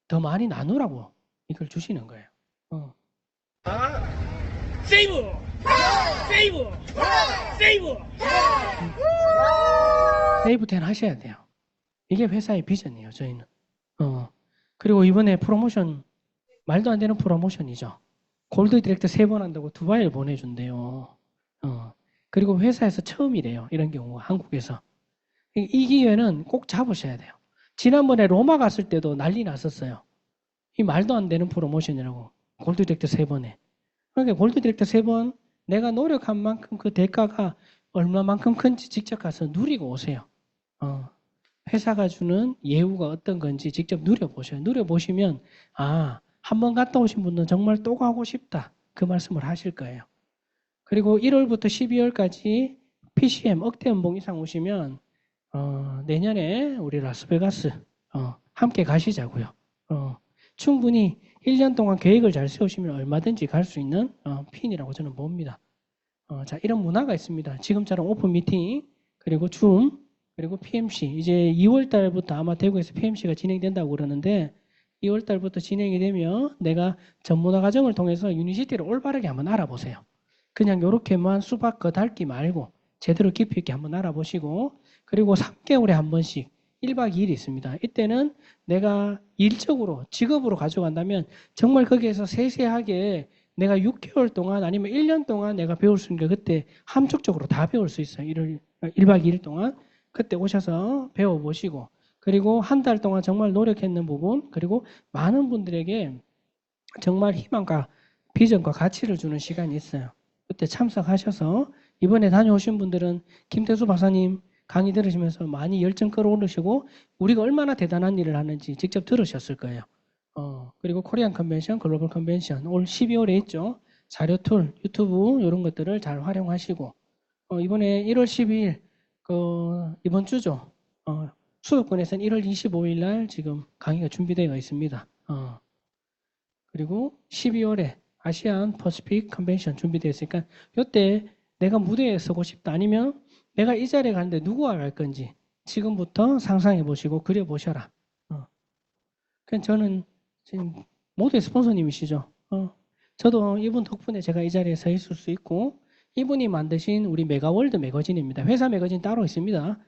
A: 더 많이 나누라고 이걸 주시는 거예요.
D: 세이브! 세이브! 세이브!
A: 세이브 10 하셔야 돼요. 이게 회사의 비전이에요, 저희는. 그리고 이번에 프로모션, 말도 안 되는 프로모션이죠. 골드 디렉트 3번 한다고 두바이를 보내준대요. 그리고 회사에서 처음이래요. 이런 경우가 한국에서. 이 기회는 꼭 잡으셔야 돼요. 지난번에 로마 갔을 때도 난리 났었어요. 이 말도 안 되는 프로모션이라고. 골드 디렉트 3번에. 그러니까 골드 디렉트 3번 내가 노력한 만큼 그 대가가 얼마만큼 큰지 직접 가서 누리고 오세요. 회사가 주는 예우가 어떤 건지 직접 누려보셔요. 누려보시면 한 번 갔다 오신 분은 정말 또 가고 싶다. 그 말씀을 하실 거예요. 그리고 1월부터 12월까지 PCM 억대 연봉 이상 오시면 내년에 우리 라스베가스 함께 가시자고요. 충분히 1년 동안 계획을 잘 세우시면 얼마든지 갈 수 있는 핀이라고 저는 봅니다. 자, 이런 문화가 있습니다. 지금처럼 오픈 미팅, 그리고 줌, 그리고 PMC. 이제 2월 달부터 아마 대구에서 PMC가 진행된다고 그러는데 2월 달부터 진행이 되면 내가 전문화 과정을 통해서 유니시티를 올바르게 한번 알아보세요. 그냥 이렇게만 수박 겉핥기 말고 제대로 깊이 있게 한번 알아보시고, 그리고 3개월에 한 번씩 1박 2일이 있습니다. 이때는 내가 일적으로 직업으로 가져간다면 정말 거기에서 세세하게 내가 6개월 동안 아니면 1년 동안 내가 배울 수 있는 게 그때 함축적으로 다 배울 수 있어요. 1박 2일 동안 그때 오셔서 배워보시고, 그리고 한 달 동안 정말 노력했는 부분, 그리고 많은 분들에게 정말 희망과 비전과 가치를 주는 시간이 있어요. 그때 참석하셔서 이번에 다녀오신 분들은 김태수 박사님 강의 들으시면서 많이 열정 끌어오르시고 우리가 얼마나 대단한 일을 하는지 직접 들으셨을 거예요. 그리고 코리안 컨벤션, 글로벌 컨벤션 올 12월에 있죠. 자료 툴, 유튜브 이런 것들을 잘 활용하시고, 이번에 1월 12일 이번 주죠. 수도권에서는 1월 25일 날 지금 강의가 준비되어 있습니다. 그리고 12월에 아시안 퍼시픽 컨벤션 준비되어 있으니까 이때 내가 무대에 서고 싶다, 아니면 내가 이 자리에 가는데 누구와 갈 건지 지금부터 상상해 보시고 그려 보셔라. 그냥 저는 지금 모두의 스폰서님이시죠. 저도 이분 덕분에 제가 이 자리에 서 있을 수 있고, 이분이 만드신 우리 메가월드 매거진입니다. 회사 매거진 따로 있습니다.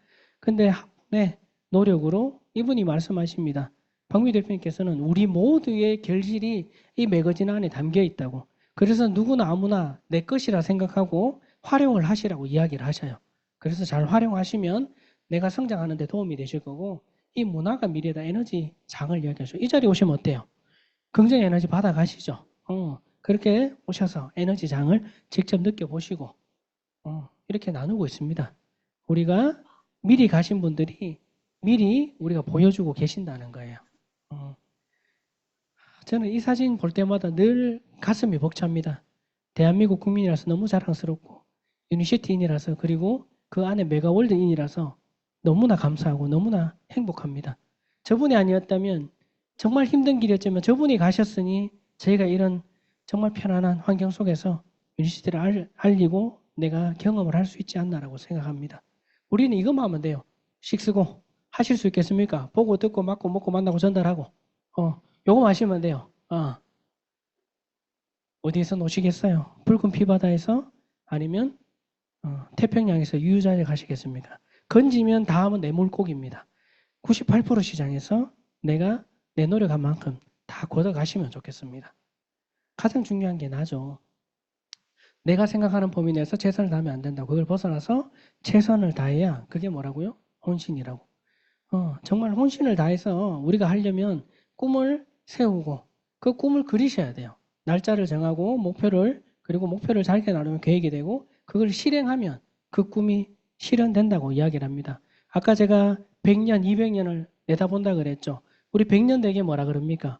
A: 근데 네, 노력으로 이분이 말씀하십니다. 박미 대표님께서는 우리 모두의 결실이 이 매거진 안에 담겨 있다고. 그래서 누구나 아무나 내 것이라 생각하고 활용을 하시라고 이야기를 하셔요. 그래서 잘 활용하시면 내가 성장하는 데 도움이 되실 거고, 이 문화가 미래다 에너지 장을 이야기하죠. 이 자리에 오시면 어때요? 긍정 에너지 받아가시죠. 그렇게 오셔서 에너지 장을 직접 느껴보시고 이렇게 나누고 있습니다. 우리가 미리 가신 분들이 미리 우리가 보여주고 계신다는 거예요. 저는 이 사진 볼 때마다 늘 가슴이 벅찹니다. 대한민국 국민이라서 너무 자랑스럽고, 유니시티인이라서, 그리고 그 안에 메가월드인이라서 너무나 감사하고 너무나 행복합니다. 저분이 아니었다면 정말 힘든 길이었지만 저분이 가셨으니 저희가 이런 정말 편안한 환경 속에서 유니시티를 알리고 내가 경험을 할 수 있지 않나라고 생각합니다. 우리는 이것만 하면 돼요. 식쓰고 하실 수 있겠습니까? 보고 듣고 맞고 먹고 만나고 전달하고 요거만 하시면 돼요. 어디에서 노시겠어요? 붉은 피바다에서, 아니면 태평양에서 유유자재 가시겠습니까? 건지면 다음은 내 물고기입니다. 98% 시장에서 내가 내 노력한 만큼 다 걷어가시면 좋겠습니다. 가장 중요한 게 나죠. 내가 생각하는 범위 내에서 최선을 다하면 안 된다고. 그걸 벗어나서 최선을 다해야, 그게 뭐라고요? 혼신이라고. 정말 혼신을 다해서 우리가 하려면 꿈을 세우고 그 꿈을 그리셔야 돼요. 날짜를 정하고 그리고 목표를 잘게 나누면 계획이 되고, 그걸 실행하면 그 꿈이 실현된다고 이야기를 합니다. 아까 제가 100년, 200년을 내다본다 그랬죠. 우리 100년 되게 뭐라 그럽니까?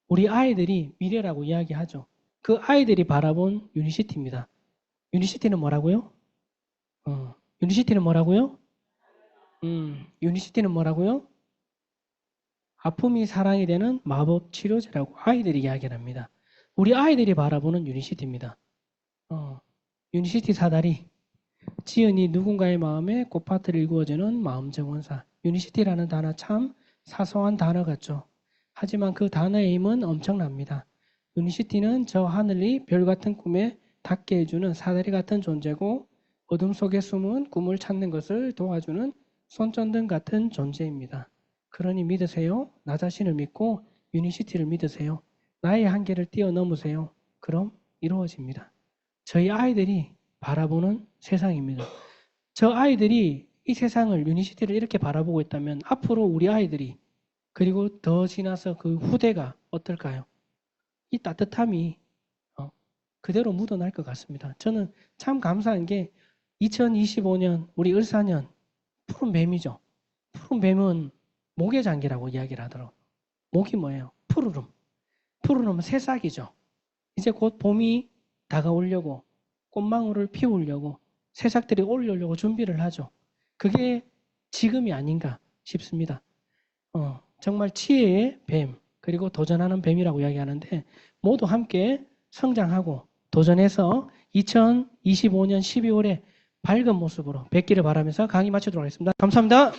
A: 우리 아이들이 미래라고 이야기하죠. 그 아이들이 바라본 유니시티입니다. 유니시티는 뭐라고요? 유니시티는 뭐라고요? 유니시티는 뭐라고요? 아픔이 사랑이 되는 마법 치료제라고 아이들이 이야기를 합니다. 우리 아이들이 바라보는 유니시티입니다. 유니시티 사다리, 지은이 누군가의 마음에 꽃밭을 일구어주는 마음 정원사. 유니시티라는 단어 참 사소한 단어 같죠. 하지만 그 단어의 힘은 엄청납니다. 유니시티는 저 하늘이 별 같은 꿈에 닿게 해주는 사다리 같은 존재고, 어둠 속에 숨은 꿈을 찾는 것을 도와주는 손전등 같은 존재입니다. 그러니 믿으세요. 나 자신을 믿고 유니시티를 믿으세요. 나의 한계를 뛰어넘으세요. 그럼 이루어집니다. 저희 아이들이 바라보는 세상입니다. 저 아이들이 이 세상을, 유니시티를 이렇게 바라보고 있다면 앞으로 우리 아이들이, 그리고 더 지나서 그 후대가 어떨까요? 이 따뜻함이 그대로 묻어날 것 같습니다. 저는 참 감사한 게 2025년 우리 을사년 푸른 뱀이죠. 푸른 뱀은 모개장기라고 이야기를 하더라고요. 목이 뭐예요? 푸르름. 푸르름은 새싹이죠. 이제 곧 봄이 다가오려고 꽃망울을 피우려고 새싹들이 올려오려고 준비를 하죠. 그게 지금이 아닌가 싶습니다. 정말 지혜의 뱀, 그리고 도전하는 뱀이라고 이야기하는데 모두 함께 성장하고 도전해서 2025년 12월에 밝은 모습으로 뵙기를 바라면서 강의 마치도록 하겠습니다. 감사합니다.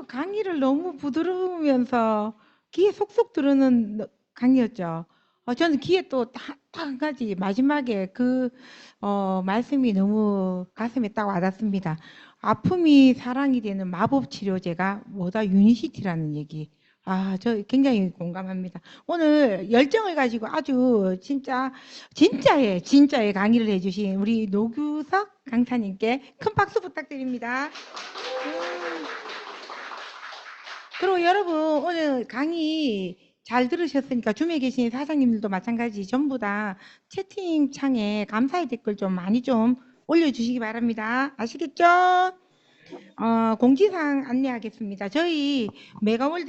E: 강의를 너무 부드러우면서 귀에 속속 들어오는 강의였죠. 저는 귀에 또 한 가지 마지막에 말씀이 너무 가슴에 딱 와닿습니다. 아픔이 사랑이 되는 마법 치료제가 뭐다? 유니시티라는 얘기. 저 굉장히 공감합니다. 오늘 열정을 가지고 아주 진짜의 강의를 해주신 우리 노규석 강사님께 큰 박수 부탁드립니다. 그리고 여러분 오늘 강의 잘 들으셨으니까 줌에 계신 사장님들도 마찬가지 전부 다 채팅창에 감사의 댓글 좀 많이 좀 올려주시기 바랍니다. 아시겠죠? 공지사항 안내하겠습니다. 저희 메가월드